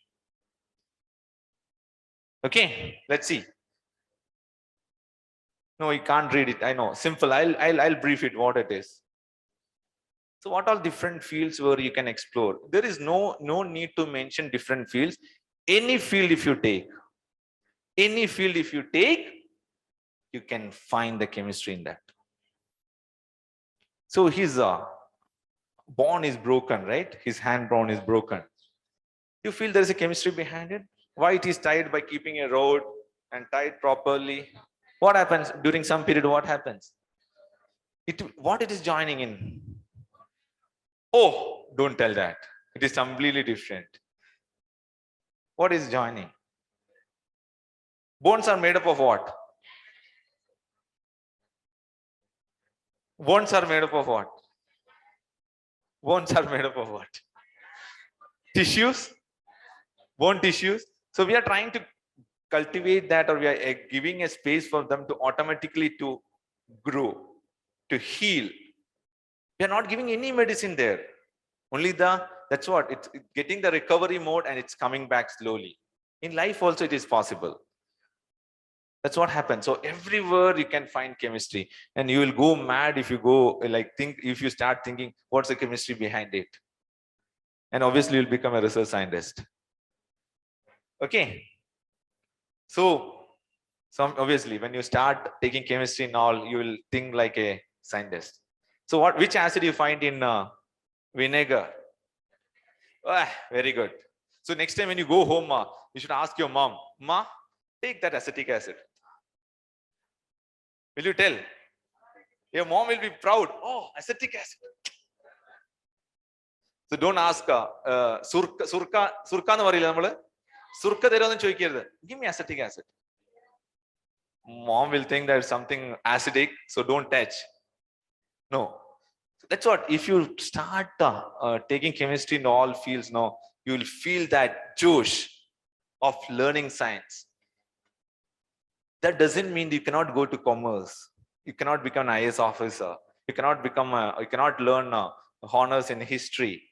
Okay, let's see. No, you can't read it. I know. Simple. I'll brief it what it is. So what all different fields where you can explore? There is no need to mention different fields. Any field if you take, you can find the chemistry in that. So his bone is broken, right? His hand bone is broken. You feel there is a chemistry behind it? Why it is tied by keeping a rod and tied properly? What happens during some period? What happens? What it is joining in? Oh, don't tell that. It is completely different. What is joining? Bones are made up of what? Bones are made up of what? Bones are made up of what? Tissues? Bone tissues. So we are trying to cultivate that, or we are giving a space for them to automatically to grow, to heal. We are not giving any medicine there. Only that's what, it's getting the recovery mode and it's coming back slowly. In life also it is possible. That's what happens. So everywhere you can find chemistry, and you will go mad if you go if you start thinking what's the chemistry behind it. And obviously you'll become a research scientist. Okay. So obviously when you start taking chemistry and all, you will think like a scientist. So which acid you find in vinegar? Very good. So next time when you go home, you should ask your mom, Ma, take that acetic acid. Will you tell? Your mom will be proud. Oh, acetic acid. So don't ask surka nu parilla nammal. Surka theronu choikirudhu. Give me acetic acid. Mom will think that something acidic, so don't touch. No. That's what, if you start taking chemistry in all fields now, you will feel that josh of learning science. That doesn't mean you cannot go to commerce. You cannot become an IAS officer. You cannot learn honors in history.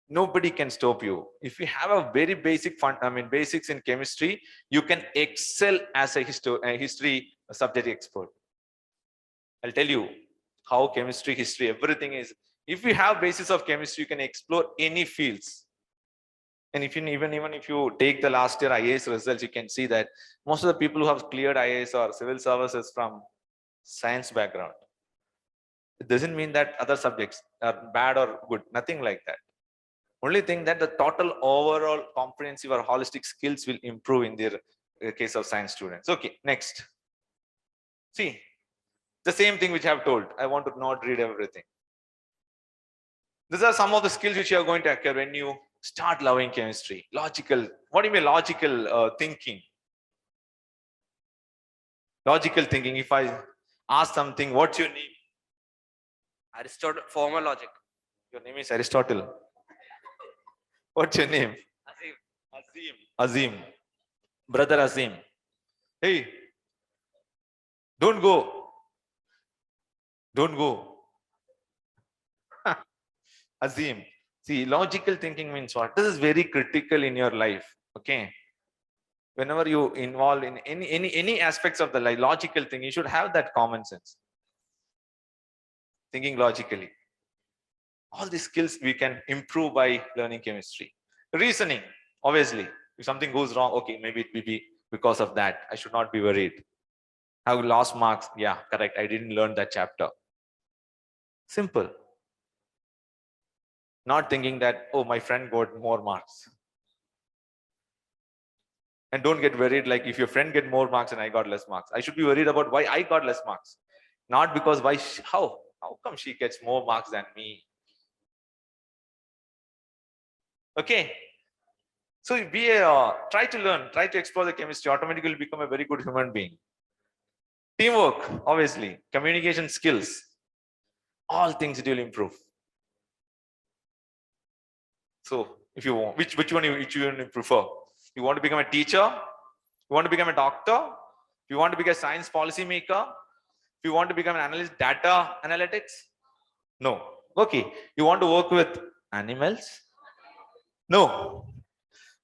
Nobody can stop you. If you have a very basics in chemistry, you can excel as a history subject expert. I'll tell you how chemistry, history, everything is. If you have basis of chemistry, you can explore any fields. And even if you take the last year IAS results, you can see that most of the people who have cleared IAS or civil services from science background. It doesn't mean that other subjects are bad or good. Nothing like that. Only thing that the total overall comprehensive or holistic skills will improve in the case of science students. Okay, next. See, the same thing which I have told. I want to not read everything. These are some of the skills which you are going to acquire when you Start loving chemistry. Logical. What do you mean logical thinking? Logical thinking. If I ask something, what's your name? Aristotle, formal logic. Your name is Aristotle. What's your name? Azim. Azim. Brother Azim. Hey, don't go. Don't go. Azim. See, logical thinking means what? This is very critical in your life. Okay. Whenever you involve in any aspects of the life, logical thinking, you should have that common sense. Thinking logically. All these skills we can improve by learning chemistry. Reasoning, obviously. If something goes wrong, okay, maybe it will be because of that. I should not be worried. Have lost marks? Yeah, correct. I didn't learn that chapter. Simple. Not thinking that, oh, my friend got more marks. And don't get worried like if your friend get more marks and I got less marks. I should be worried about why I got less marks. Not because how come she gets more marks than me? Okay. So try to learn, try to explore the chemistry, automatically become a very good human being. Teamwork, obviously, communication skills, all things it will improve. So if you want, which one you prefer? You want to become a teacher? You want to become a doctor? You want to become a science policy maker? If you want to become an analyst, data analytics? No. Okay. You want to work with animals? No.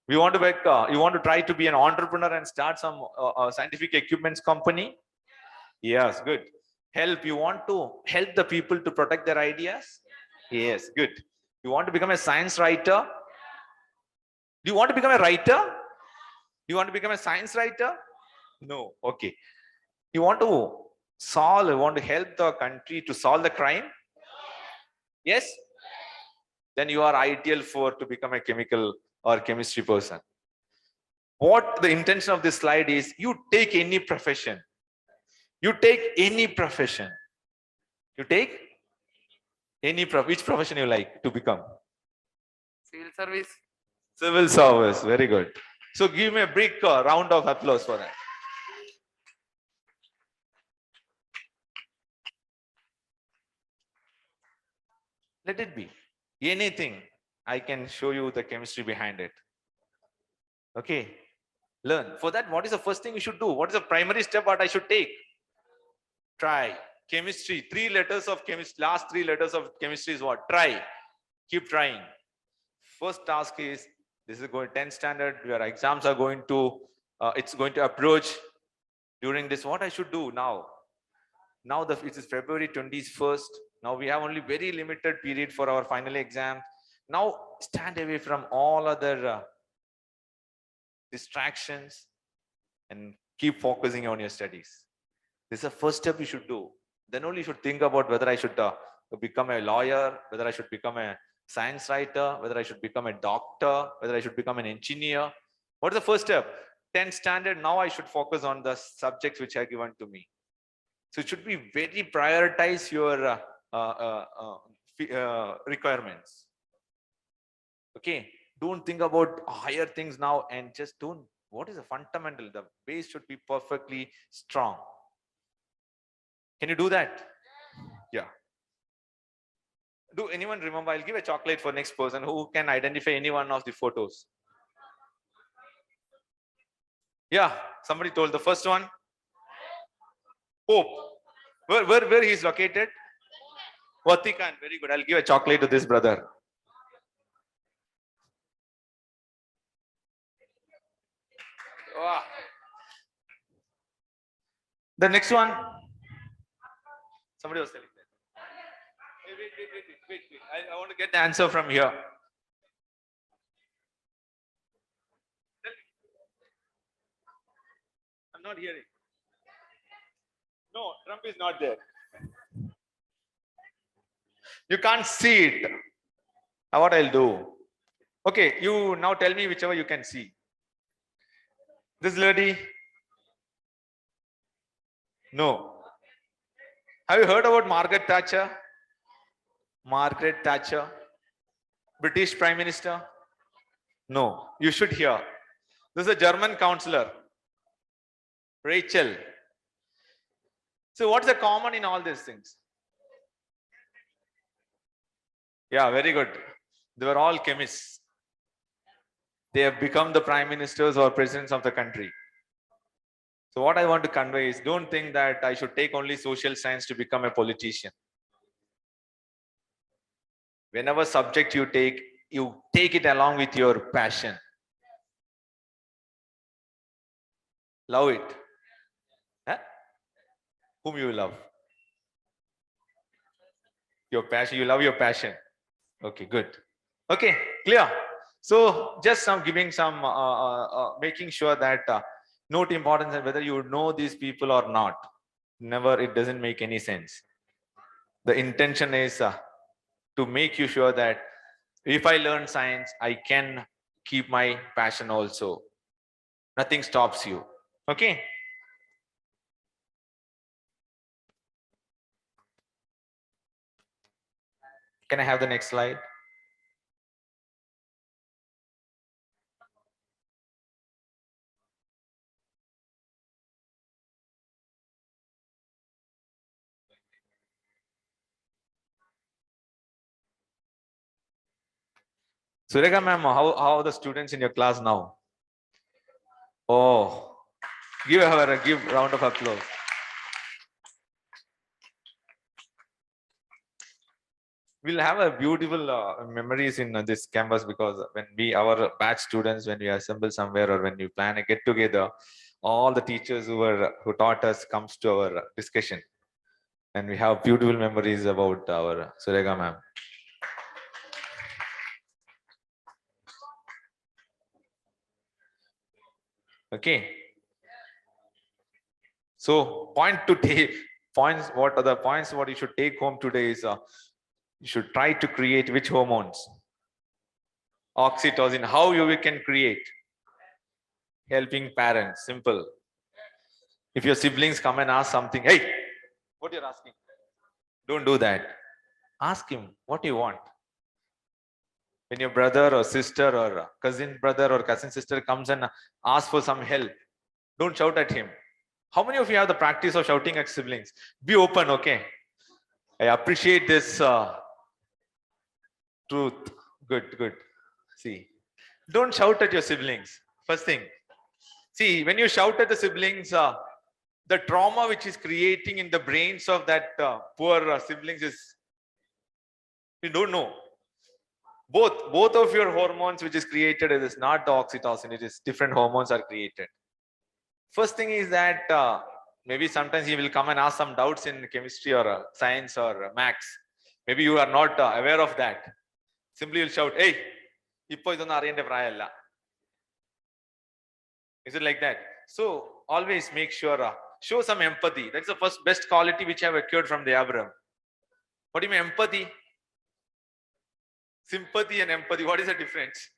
You want to try to be an entrepreneur and start some scientific equipments company? Yes, good. You want to help the people to protect their ideas? Yes, good. You want to become a science writer? Do you want to become a writer? Do you want to become a science writer? No. Okay. You want to help the country to solve the crime? Yes? Then you are ideal to become a chemical or chemistry person. What the intention of this slide is, you take any profession. You take any profession. You take which profession you like to become? Civil service. Civil service. Very good. So give me a big round of applause for that. Let it be anything. I can show you the chemistry behind it. Okay. Learn. For that, what is the first thing you should do? What is the primary step what I should take? Try. Chemistry. 3 letters of chemistry. Last 3 letters of chemistry is what? Try. Keep trying. First task is, this is going 10th standard. Your exams are going to, it's going to approach during this. What I should do now? Now it is February 21st. Now we have only very limited period for our final exam. Now stand away from all other distractions and keep focusing on your studies. This is the first step you should do. Then only you should think about whether I should become a lawyer, whether I should become a science writer, whether I should become a doctor, whether I should become an engineer. What is the first step? 10th standard, now I should focus on the subjects which are given to me. So it should be very prioritize your requirements. Okay, don't think about higher things now and just don't. What is the fundamental? The base should be perfectly strong. Can you do that? Yeah. Do anyone remember? I'll give a chocolate for next person who can identify any one of the photos. Yeah, somebody told the first one. Pope. Where he is located? Vatican. Very good. I'll give a chocolate to this brother. Wow. The next one. Somebody was telling that. Wait. I want to get the answer from here. I'm not hearing. No, Trump is not there. You can't see it. Now what I'll do? Okay, you now tell me whichever you can see. This lady? No. Have you heard about Margaret Thatcher? Margaret Thatcher, British Prime Minister. No, you should hear. This is a German counselor, Rachel. So what's the common in all these things? Yeah, very good. They were all chemists. They have become the prime ministers or presidents of the country. So what I want to convey is, don't think that I should take only social science to become a politician. Whenever subject you take it along with your passion. Love it. Huh? Whom you love? Your passion. You love your passion. Okay, good. Okay, clear. So just some giving some, making sure that note importance and whether you know these people or not. Never, it doesn't make any sense. The intention is to make you sure that if I learn science, I can keep my passion also. Nothing stops you. Okay. Can I have the next slide? Sureka ma'am, how are the students in your class now? Oh, give her a round of applause. We'll have a beautiful memories in this campus, because when our batch students, when we assemble somewhere or when we plan a get together, all the teachers who taught us comes to our discussion, and we have beautiful memories about our Sureka ma'am. Okay. So what are the points what you should take home today is, you should try to create which hormones? Oxytocin. How you can create? Helping parents. Simple. If your siblings come and ask something, hey, what you're asking? Don't do that. Ask him what you want. When your brother or sister or cousin brother or cousin sister comes and asks for some help, don't shout at him. How many of you have the practice of shouting at siblings? Be open, okay? I appreciate this truth. Good. See, don't shout at your siblings. First thing. See, when you shout at the siblings, the trauma which is creating in the brains of that poor siblings is, you don't know. Both of your hormones which is created, it is not the oxytocin, it is different hormones are created. First thing is that maybe sometimes he will come and ask some doubts in chemistry or science or maths. Maybe you are not aware of that. Simply you'll shout, hey, ipo idonnu ariyante prayalla. Is it like that? So always make sure, show some empathy. That's the first best quality which I have acquired from the Abraham. What do you mean empathy? Sympathy and empathy, what is the difference?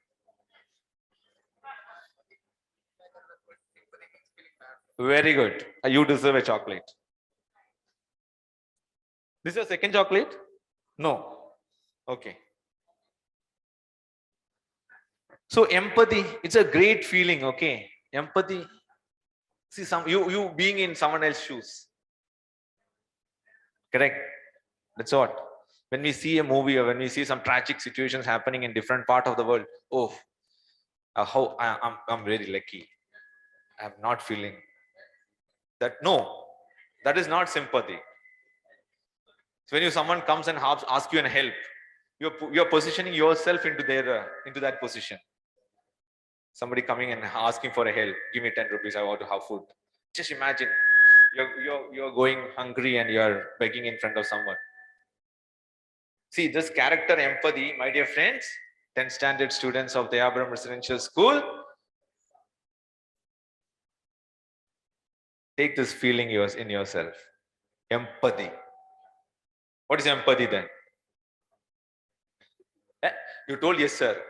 Very good. You deserve a chocolate. This is your second chocolate? No. Okay. So empathy, it's a great feeling, okay? Empathy. See, you being in someone else's shoes. Correct? That's what. When we see a movie or when we see some tragic situations happening in different part of the world, oh, how I'm very lucky. I'm not feeling that. No, that is not sympathy. So when someone comes and asks you an help, you're positioning yourself into that position. Somebody coming and asking for a help, give me 10 rupees, I want to have food. Just imagine you're going hungry and you're begging in front of someone. See, this character empathy, my dear friends, 10th standard students of the Abraham Residential School, take this feeling in yourself. Empathy. What is empathy then? You told yes, sir.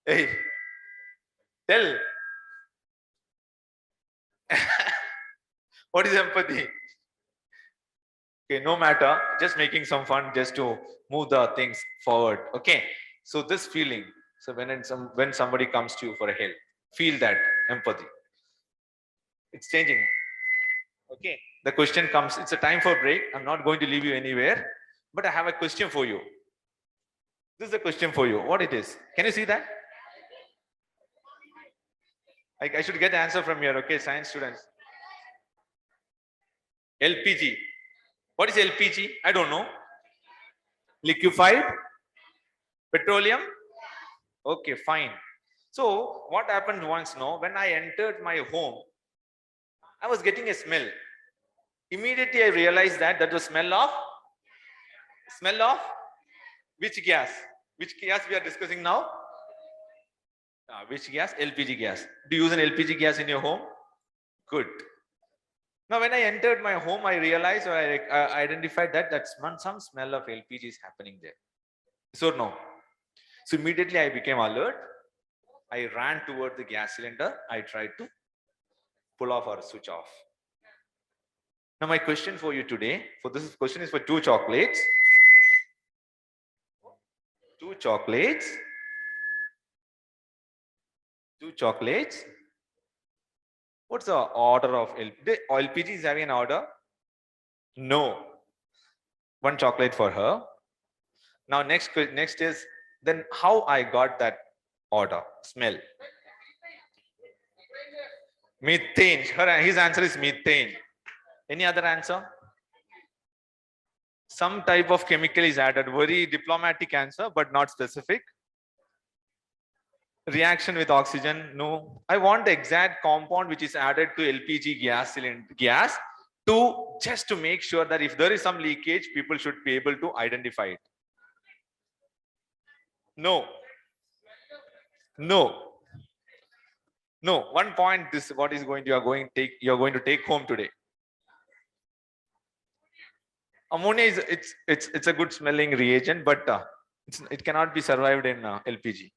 Hey, tell. What is empathy? Okay, no matter, just making some fun just to move the things forward. Okay, so this feeling, So when somebody comes to you for a help, feel that empathy. It's changing. Okay. The question comes, it's a time for break. I'm not going to leave you anywhere, but I have a question for you. This is a question for you. What it is? Can you see that? I should get the answer from here. Okay, science students. LPG. What is LPG? I don't know. Liquefied petroleum. Okay, fine. So what happened once, no? When I entered my home, I was getting a smell. Immediately I realized that was smell of which gas? Which gas we are discussing now? Which gas? LPG gas. Do you use an LPG gas in your home? Good. Now, when I entered my home, I realized or I identified that's some smell of LPG is happening there. So no. So immediately I became alert. I ran toward the gas cylinder. I tried to pull off or switch off. Now, my question for you today, this question is for 2 chocolates. 2 chocolates. 2 chocolates. What's the order of LPG? LPG is having an order? No. 1 chocolate for her. Now next is, then how I got that order, smell? Methane. His answer is methane. Any other answer? Some type of chemical is added. Very diplomatic answer, but not specific. Reaction with oxygen? No. I want the exact compound which is added to LPG gas to make sure that if there is some leakage, people should be able to identify it. No. No. No. 1 point. This what is going you're going to take home today. Ammonia is it's a good smelling reagent, but it cannot be survived in LPG.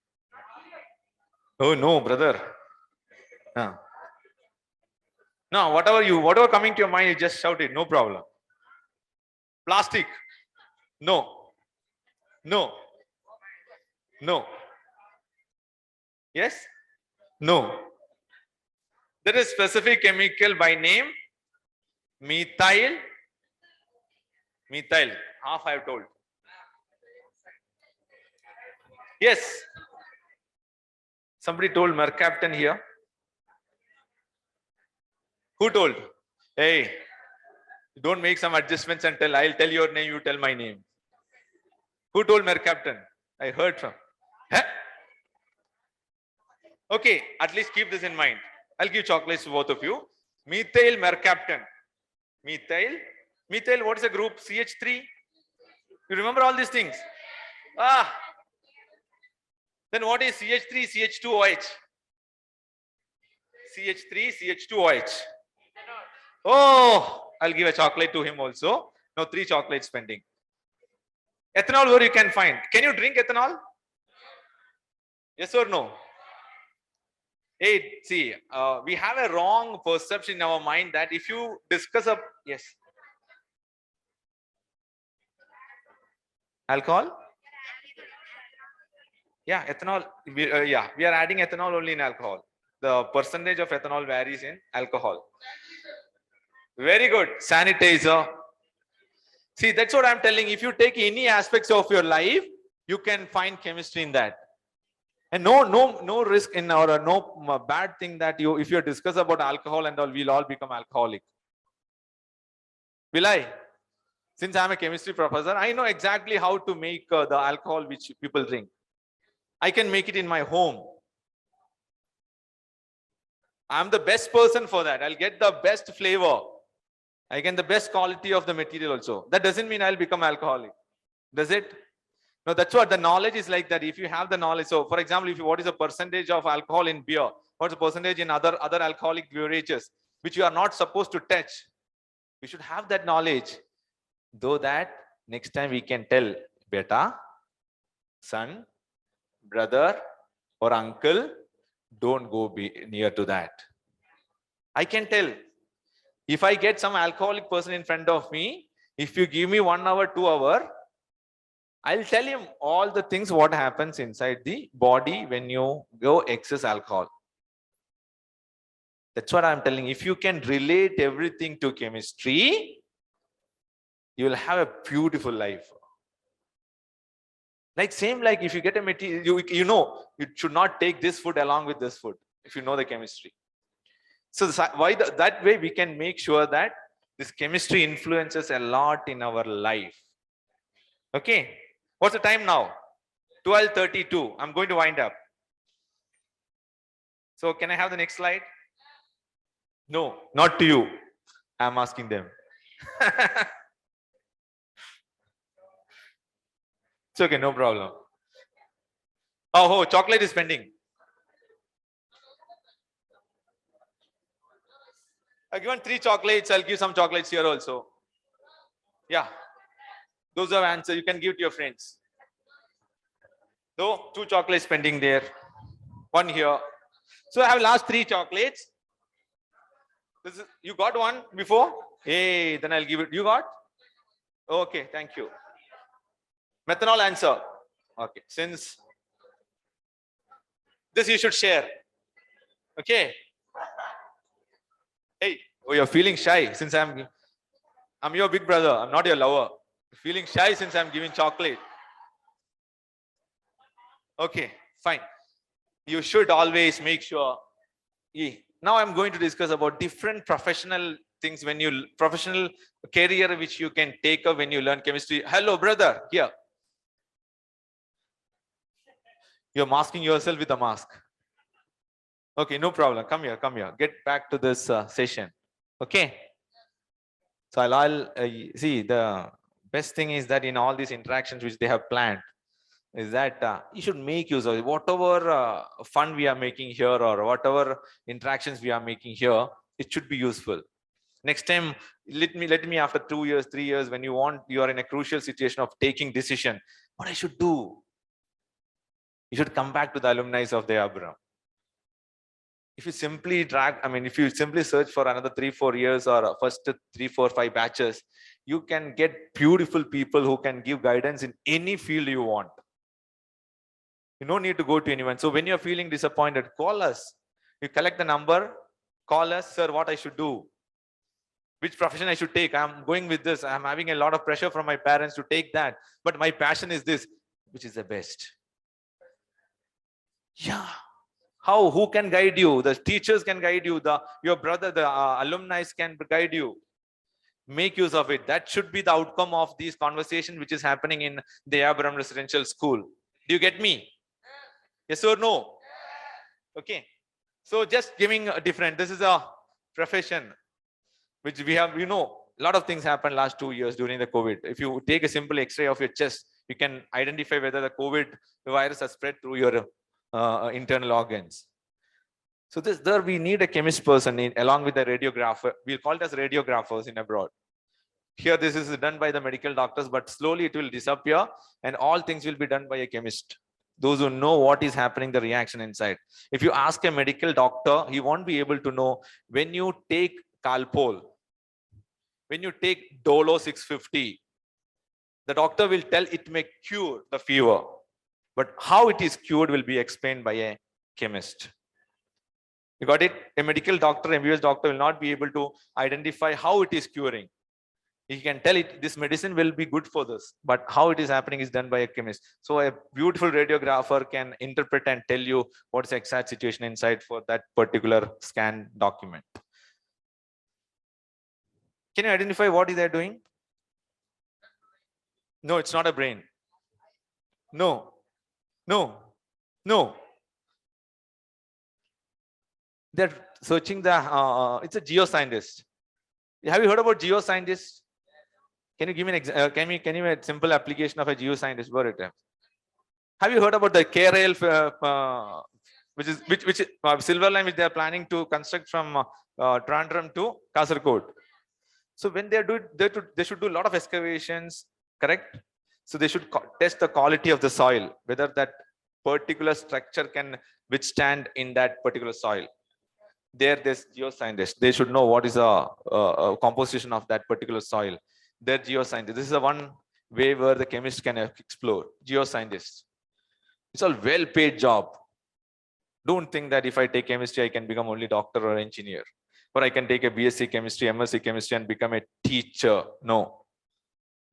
Oh no, brother. No, whatever coming to your mind, you just shout it. No problem. Plastic. No. No. No. Yes? No. There is specific chemical by name methyl. Methyl. Half I have told. Yes. Somebody told mercaptan here. Who told? Hey, don't make some adjustments and tell. I'll tell your name, you tell my name. Who told mercaptan? I heard from. Huh? Okay, at least keep this in mind. I'll give chocolates to both of you. Methyl mercaptan. Methyl. Methyl, what is the group? CH3? You remember all these things? Then what is CH3, CH2OH? CH3, CH2OH. Oh, I'll give a chocolate to him also. Now 3 chocolates pending. Ethanol, where you can find. Can you drink ethanol? Yes or no? Hey, see, we have a wrong perception in our mind that if you discuss yes. Alcohol? Yeah, ethanol. We are adding ethanol only in alcohol. The percentage of ethanol varies in alcohol. Very good. Sanitizer. See, that's what I'm telling. If you take any aspects of your life, you can find chemistry in that. And no risk in or no bad thing that if you discuss about alcohol and all, we'll all become alcoholic. Will I? Since I'm a chemistry professor, I know exactly how to make the alcohol which people drink. I can make it in my home. I'm the best person for that. I'll get the best flavor. I get the best quality of the material also. That doesn't mean I'll become alcoholic. Does it? No, that's what the knowledge is like that. If you have the knowledge, so for example, what is the percentage of alcohol in beer? What's the percentage in other alcoholic beverages, which you are not supposed to touch? We should have that knowledge. Though that next time we can tell, beta, son, brother, or uncle, don't go be near to that. I can tell. If I get some alcoholic person in front of me, if you give me 1 hour, 2 hours, I'll tell him all the things what happens inside the body when you go excess alcohol. That's what I'm telling. If you can relate everything to chemistry, you will have a beautiful life. Like same like if you get a material, you know you should not take this food along with this food if you know the chemistry. So that way we can make sure that this chemistry influences a lot in our life. Okay, what's the time now? 12:32. I'm going to wind up. So can I have the next slide? No, not to you. I'm asking them. It's okay, no problem. Oh, chocolate is pending. I've given 3 chocolates. I'll give some chocolates here also. Yeah. Those are answers. You can give to your friends. So 2 chocolates pending there. 1 here. So I have last 3 chocolates. You got one before? Hey, then I'll give it. You got? Okay, thank you. Methanol answer. Okay, since this you should share. Okay. Hey, oh, you're feeling shy since I'm your big brother. I'm not your lover. Feeling shy since I'm giving chocolate. Okay, fine. You should always make sure. Now I'm going to discuss about different professional things professional career which you can take up when you learn chemistry. Hello, brother. Here. You're masking yourself with a mask. Okay, no problem. Come here. Get back to this session. Okay. So I'll see the best thing is that in all these interactions which they have planned is that you should make use of it. Whatever fun we are making here or whatever interactions we are making here, it should be useful. Next time, let me after 2 years, 3 years, when you are in a crucial situation of taking decision, what I should do? You should come back to the alumni of the Abram. If you simply if you simply search for another 3-4 years or first 3-4-5 batches, you can get beautiful people who can give guidance in any field you want. You don't need to go to anyone. So when you're feeling disappointed, call us. You collect the number, call us, sir, what I should do? Which profession I should take? I'm going with this. I'm having a lot of pressure from my parents to take that. But my passion is this. Which is the best? Yeah. How? Who can guide you? The teachers can guide you. Your brother, the alumni can guide you. Make use of it. That should be the outcome of these conversations which is happening in the Abraham Residential School. Do you get me? Yes or no? Okay. So just giving a different. This is a profession which we have, a lot of things happened last 2 years during the COVID. If you take a simple X-ray of your chest, you can identify whether the COVID virus has spread through your internal organs. So there we need a chemist person along with the radiographer. We'll call it as radiographers in abroad. Here this is done by the medical doctors, but slowly it will disappear and all things will be done by a chemist. Those who know what is happening, the reaction inside. If you ask a medical doctor, he won't be able to know when you take Calpol, when you take Dolo 650, the doctor will tell it may cure the fever. But how it is cured will be explained by a chemist. You got it? A medical doctor, MBBS doctor will not be able to identify how it is curing. He can tell it, this medicine will be good for this, but how it is happening is done by a chemist. So a beautiful radiographer can interpret and tell you what's the exact situation inside for that particular scan document. Can you identify what is they doing? No, it's not a brain. No. They're searching it's a geoscientist. Have you heard about geoscientists? Can you give me an can you give me a simple application of a geoscientist? Have you heard about the K-rail, which silver line which they are planning to construct from Trivandrum to Kasaragod? So when they should do a lot of excavations, correct? So they should test the quality of the soil, whether that particular structure can withstand in that particular soil. There's geoscientists. They should know what is a composition of that particular soil. They're geoscientists. This is the one way where the chemist can explore. Geoscientist. It's all well-paid job. Don't think that if I take chemistry, I can become only doctor or engineer. Or I can take a BSc chemistry, MSc chemistry and become a teacher. No.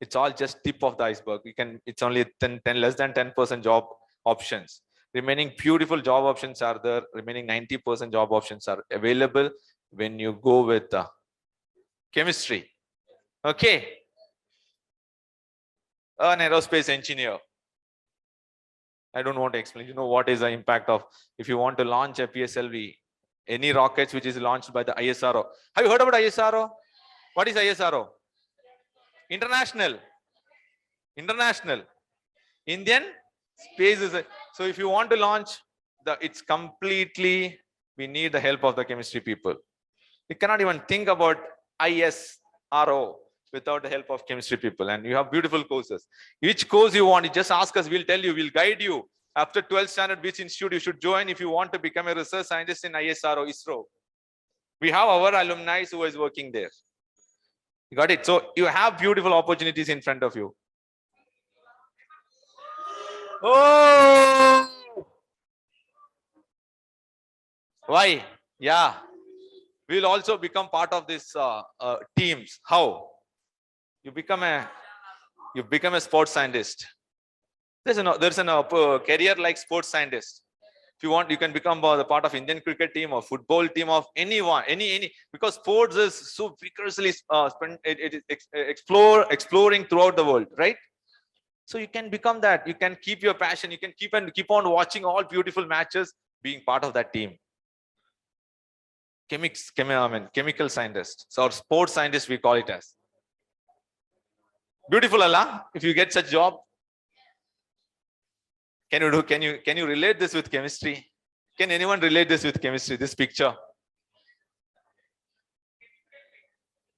It's all just tip of the iceberg. It's only less than 10% job options. Remaining beautiful job options are there. Remaining 90% job options are available when you go with chemistry. Okay. An aerospace engineer. I don't want to explain. You know what is the impact of if you want to launch a PSLV, any rockets which is launched by the ISRO. Have you heard about ISRO? What is ISRO? International. Indian space is so if you want to launch it's completely, we need the help of the chemistry people. You cannot even think about ISRO without the help of chemistry people. And you have beautiful courses. Which course you want, you just ask us, we'll tell you, we'll guide you. After 12th standard, which institute you should join if you want to become a research scientist in ISRO. We have our alumni who is working there. You got it? So you have beautiful opportunities in front of you. Oh! Why? Yeah. We'll also become part of this teams. How? You become a sports scientist. There's a career like sports scientist. If you want, you can become the part of Indian cricket team or football team of anyone, because sports is so vigorously exploring throughout the world, right? So you can become that. You can keep your passion. You can keep on watching all beautiful matches, being part of that team. Chemical scientist, or sports scientist, we call it as. Beautiful, Allah. If you get such job, can you relate this with chemistry? Can anyone relate this with chemistry? This picture.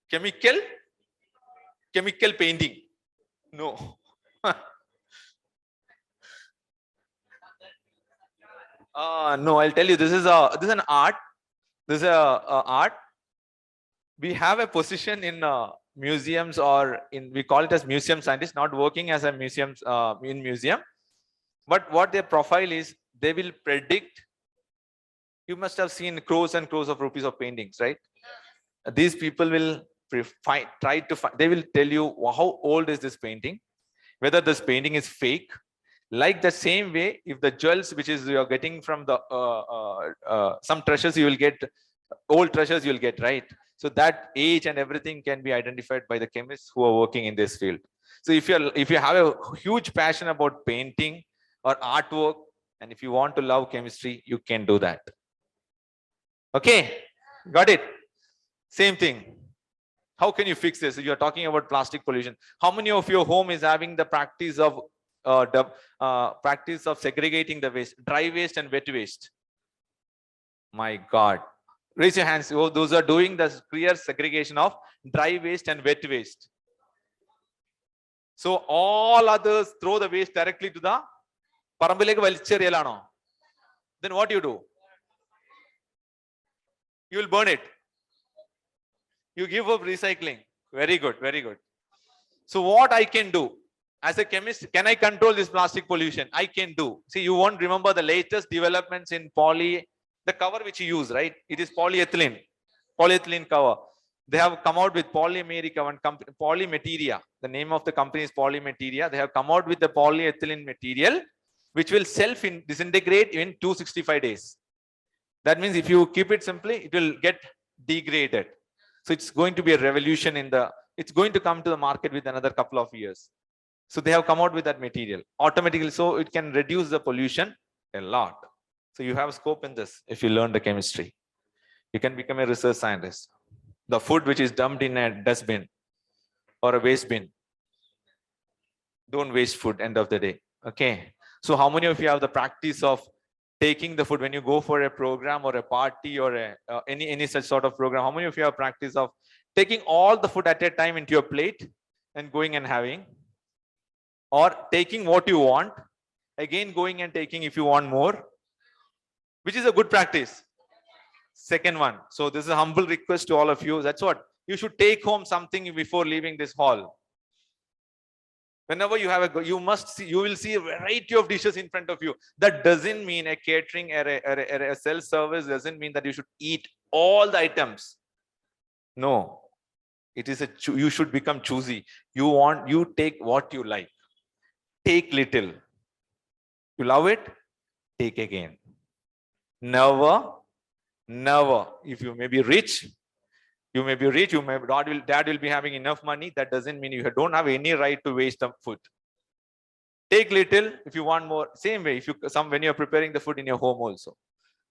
Chemical painting. No. No, I'll tell you. This is an art. This is art. We have a position in museums, or we call it as museum scientist, not working as a museum in museum. But what their profile is, they will predict. You must have seen crores and crores of rupees of paintings, right? These people will they will tell you how old is this painting, whether this painting is fake. Like the same way, if the jewels which is you're getting from the some treasures you will get, old treasures you will get, right? So that age and everything can be identified by the chemists who are working in this field. So if you have a huge passion about painting or artwork, and if you want to love chemistry, you can do that. Okay, got it? Same thing. How can you fix this? If you're talking about plastic pollution, how many of your home is having the practice of segregating the waste, dry waste and wet waste? My God. Raise your hands. Oh, those are doing the clear segregation of dry waste and wet waste. So all others throw the waste directly to the Parambilekku. Then what do? You will burn it. You give up recycling. Very good, very good. So what I can do as a chemist, can I control this plastic pollution? I can do. See, you won't remember the latest developments in the cover which you use, right? It is polyethylene cover. They have come out with Polymateria. The name of the company is Polymateria. They have come out with the polyethylene material, which will disintegrate in 265 days. That means if you keep it simply, it will get degraded. So it's going to be a revolution it's going to come to the market with another couple of years. So they have come out with that material automatically, so it can reduce the pollution a lot. So you have scope in this if you learn the chemistry. You can become a research scientist. The food which is dumped in a dustbin or a waste bin, don't waste food end of the day. Okay. So how many of you have the practice of taking the food when you go for a program or a party or any such sort of program? How many of you have practice of taking all the food at a time into your plate and going and having, or taking what you want, again going and taking if you want more, which is a good practice? Second one. So this is a humble request to all of you. That's what you should take home something before leaving this hall. Whenever you have you will see a variety of dishes in front of you. That doesn't mean a catering or a self-service doesn't mean that you should eat all the items. No, it is you should become choosy. You take what you like. Take little. You love it, take again. Never. If you may be rich, you may dad will be having enough money. That doesn't mean you don't have any right to waste the food. Take little if you want more. Same way, when you're preparing the food in your home also.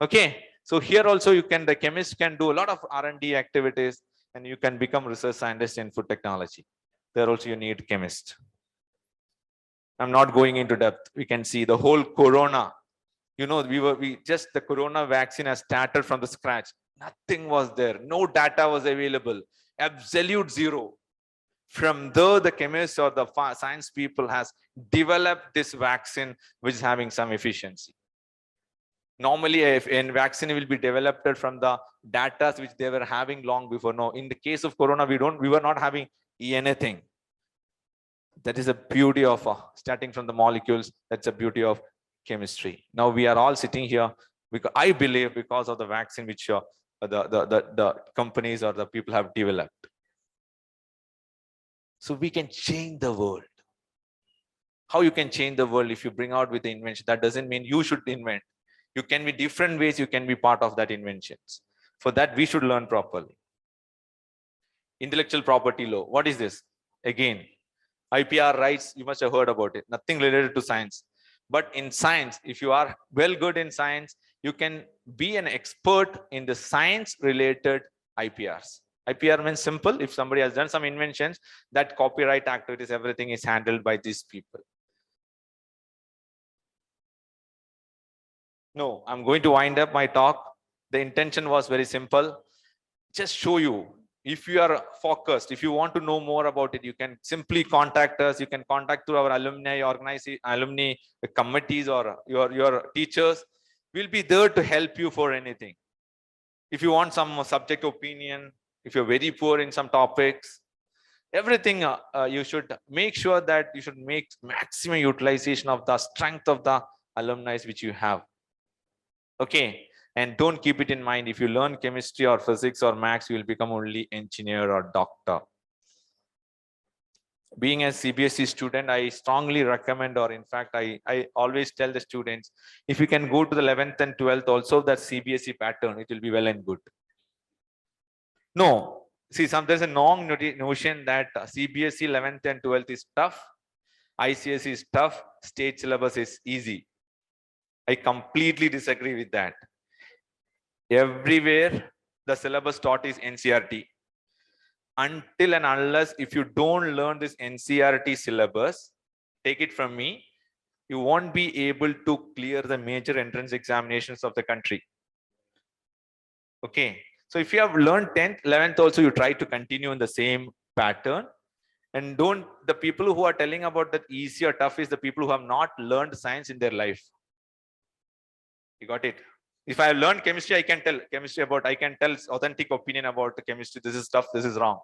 Okay. So here also the chemist can do a lot of R&D activities, and you can become research scientist in food technology. There also you need chemist. I'm not going into depth. We can see the whole corona. The corona vaccine has started from the scratch. Nothing was there. No data was available. Absolute zero. From there, the chemists or the science people has developed this vaccine, which is having some efficiency. Normally, if a vaccine will be developed from the data which they were having long before. No, in the case of corona, we were not having anything. That is the beauty of starting from the molecules. That's the beauty of chemistry. Now we are all sitting here because I believe because of the vaccine which the companies or the people have developed. So we can change the world. How you can change the world if you bring out with the invention? That doesn't mean you should invent. You can be different ways. You can be part of that inventions. For that, we should learn properly. Intellectual property law. What is this? Again, IPR rights. You must have heard about it. Nothing related to science. But in science, if you are well good in science, you can be an expert in the science related IPRs. IPR means simple. If somebody has done some inventions, that copyright activities, everything is handled by these people. No, I'm going to wind up my talk. The intention was very simple. Just show you. If you are focused, if you want to know more about it, you can simply contact us. You can contact through our alumni committees or your teachers. We'll be there to help you for anything. If you want some subject opinion, if you're very poor in some topics, everything, you should make sure that you should make maximum utilization of the strength of the alumni which you have. Okay. And don't keep it in mind. If you learn chemistry or physics or maths, you will become only engineer or doctor. Being a CBSE student, I strongly recommend, or in fact, I always tell the students, if you can go to the 11th and 12th also that CBSE pattern, it will be well and good. No, see, there's a long notion that CBSE 11th and 12th is tough, ICSE is tough, state syllabus is easy. I completely disagree with that. Everywhere the syllabus taught is NCERT. Until and unless if you don't learn this NCERT syllabus, take it from me, you won't be able to clear the major entrance examinations of the country. Okay. So if you have learned 10th, 11th also, you try to continue in the same pattern. And the people who are telling about that easy or tough is the people who have not learned science in their life. You got it? If I have learned chemistry, I can tell authentic opinion about the chemistry. This is tough, this is wrong.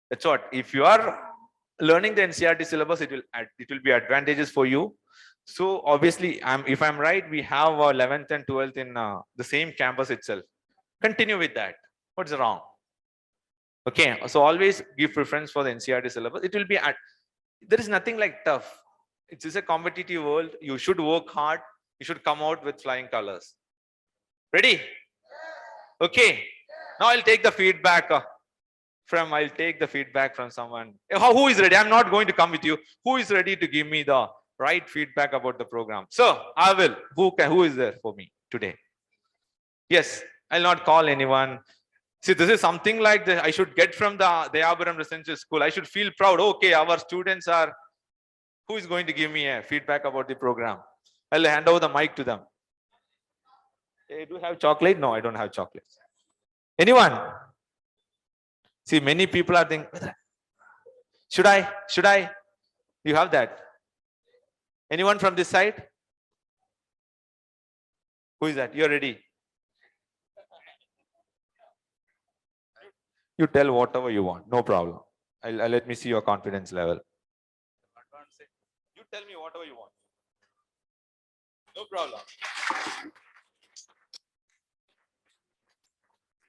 That's what. If you are learning the NCERT syllabus, it will be advantageous for you. So obviously, if I'm right, we have 11th and 12th in the same campus itself. Continue with that. What's wrong? Okay. So always give preference for the NCERT syllabus. It will be there is nothing like tough. It is a competitive world. You should work hard. You should come out with flying colors. Ready? Okay. Now I'll take the feedback from someone. Who is ready? I'm not going to come with you. Who is ready to give me the right feedback about the program? So I will. Who is there for me today? Yes. I'll not call anyone. See, this is something like I should get from the Dayapuram Residential School. I should feel proud. Okay, our students are. Who is going to give me a feedback about the program? I'll hand over the mic to them. Hey, do you have chocolate? No, I don't have chocolates. Anyone? See, many people are thinking, should I? You have that. Anyone from this side? Who is that? You're ready. You tell whatever you want. No problem. I'll let me see your confidence level. Tell me whatever you want. No problem.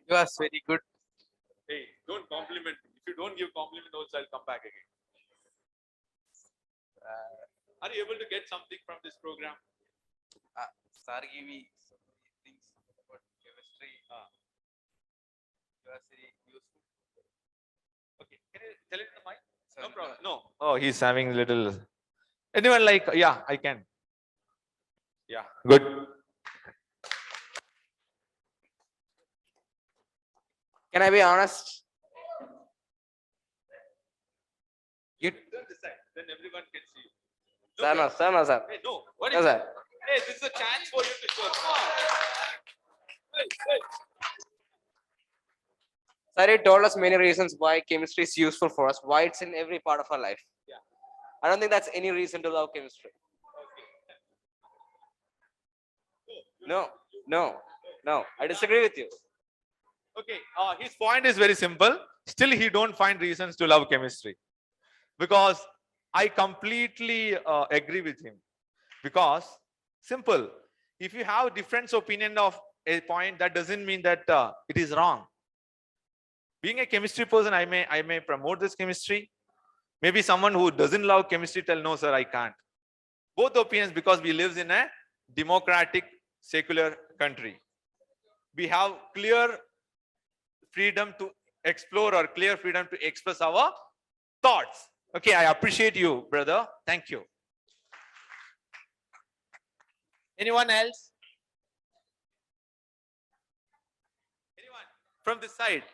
You are very good. Hey, don't compliment me. If you don't give compliment also, I'll come back again. Are you able to get something from this program? Sir give me so many things about chemistry. You are very useful. Okay, can you tell it in the mic? Sir, No problem. No. Oh, he's having little. Anyone like? Yeah, I can. Yeah, good. Can I be honest? You, Don't decide. Then everyone can see you. sir, no, sir, no, sir. Hey, no. What No, is sir. it? Hey, this is a chance for you to show. Come on. Hey, hey. Sir, he told us many reasons why chemistry is useful for us, why it's in every part of our life. Yeah. I don't think that's any reason to love chemistry. No, no, no. I disagree with you. Okay, his point is very simple. Still, he don't find reasons to love chemistry because I completely agree with him. Because simple, if you have different opinion of a point, that doesn't mean that it is wrong. Being a chemistry person, I may promote this chemistry. Maybe someone who doesn't love chemistry tell no, sir, I can't. Both opinions, because we live in a democratic, secular country. We have clear freedom to explore or clear freedom to express our thoughts. Okay, I appreciate you, brother. Thank you. Anyone else? Anyone from this side?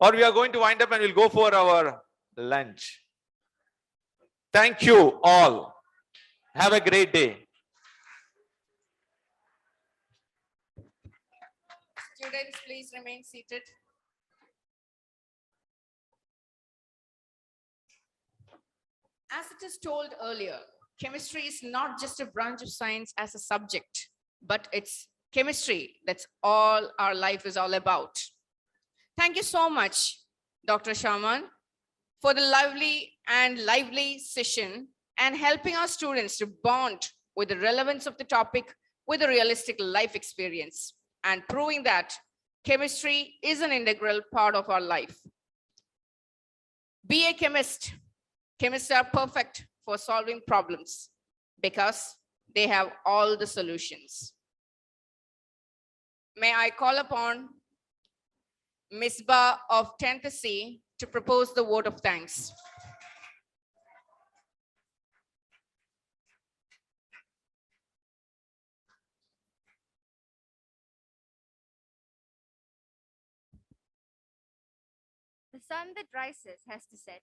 Or we are going to wind up and we'll go for our lunch. Thank you all. Have a great day. Students, please remain seated. As it is told earlier, chemistry is not just a branch of science as a subject, but it's chemistry. That's all our life is all about. Thank you so much, Dr. Shaman, for the lively session and helping our students to bond with the relevance of the topic with a realistic life experience and proving that chemistry is an integral part of our life. Be a chemist. Chemists are perfect for solving problems because they have all the solutions. May I call upon Ms. Ba of 10th C to propose the vote of thanks. The sun that rises has to set.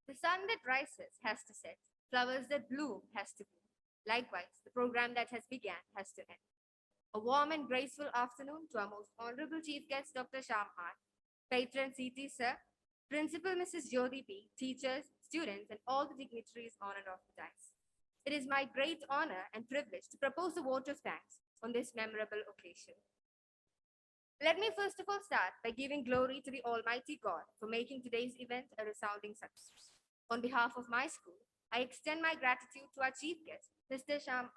The sun that rises has to set. Flowers that bloom has to bloom. Likewise, the program that has begun has to end. A warm and graceful afternoon to our most honorable chief guest, Dr. Sham, patron CT Sir, Principal Mrs. Jyoti P, teachers, students, and all the dignitaries on and off the dais. It is my great honor and privilege to propose a vote of thanks on this memorable occasion. Let me first of all start by giving glory to the Almighty God for making today's event a resounding success. On behalf of my school, I extend my gratitude to our chief guest, Mr. Sham,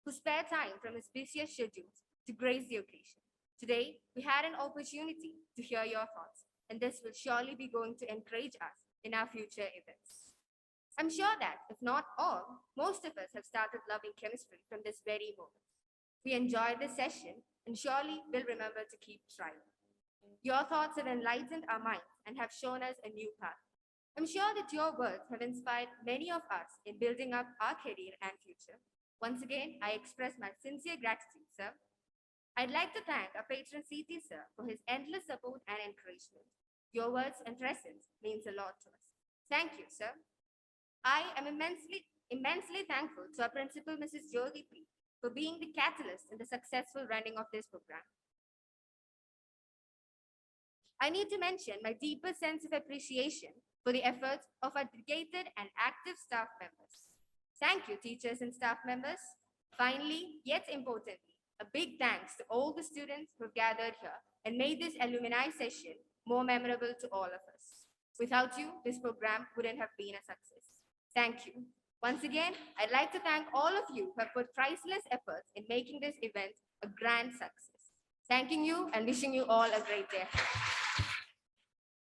who spared time from his busiest schedules to grace the occasion. Today, we had an opportunity to hear your thoughts, and this will surely be going to encourage us in our future events. I'm sure that, if not all, most of us have started loving chemistry from this very moment. We enjoyed this session and surely will remember to keep trying. Your thoughts have enlightened our minds and have shown us a new path. I'm sure that your words have inspired many of us in building up our career and future. Once again, I express my sincere gratitude, sir. I'd like to thank our patron CT, sir, for his endless support and encouragement. Your words and presence means a lot to us. Thank you, sir. I am immensely thankful to our principal, Mrs. Jyoti P, for being the catalyst in the successful running of this program. I need to mention my deeper sense of appreciation for the efforts of our dedicated and active staff members. Thank you, teachers and staff members. Finally, yet importantly, a big thanks to all the students who have gathered here and made this alumni session more memorable to all of us. Without you, this program wouldn't have been a success. Thank you. Once again, I'd like to thank all of you who have put priceless efforts in making this event a grand success. Thanking you and wishing you all a great day.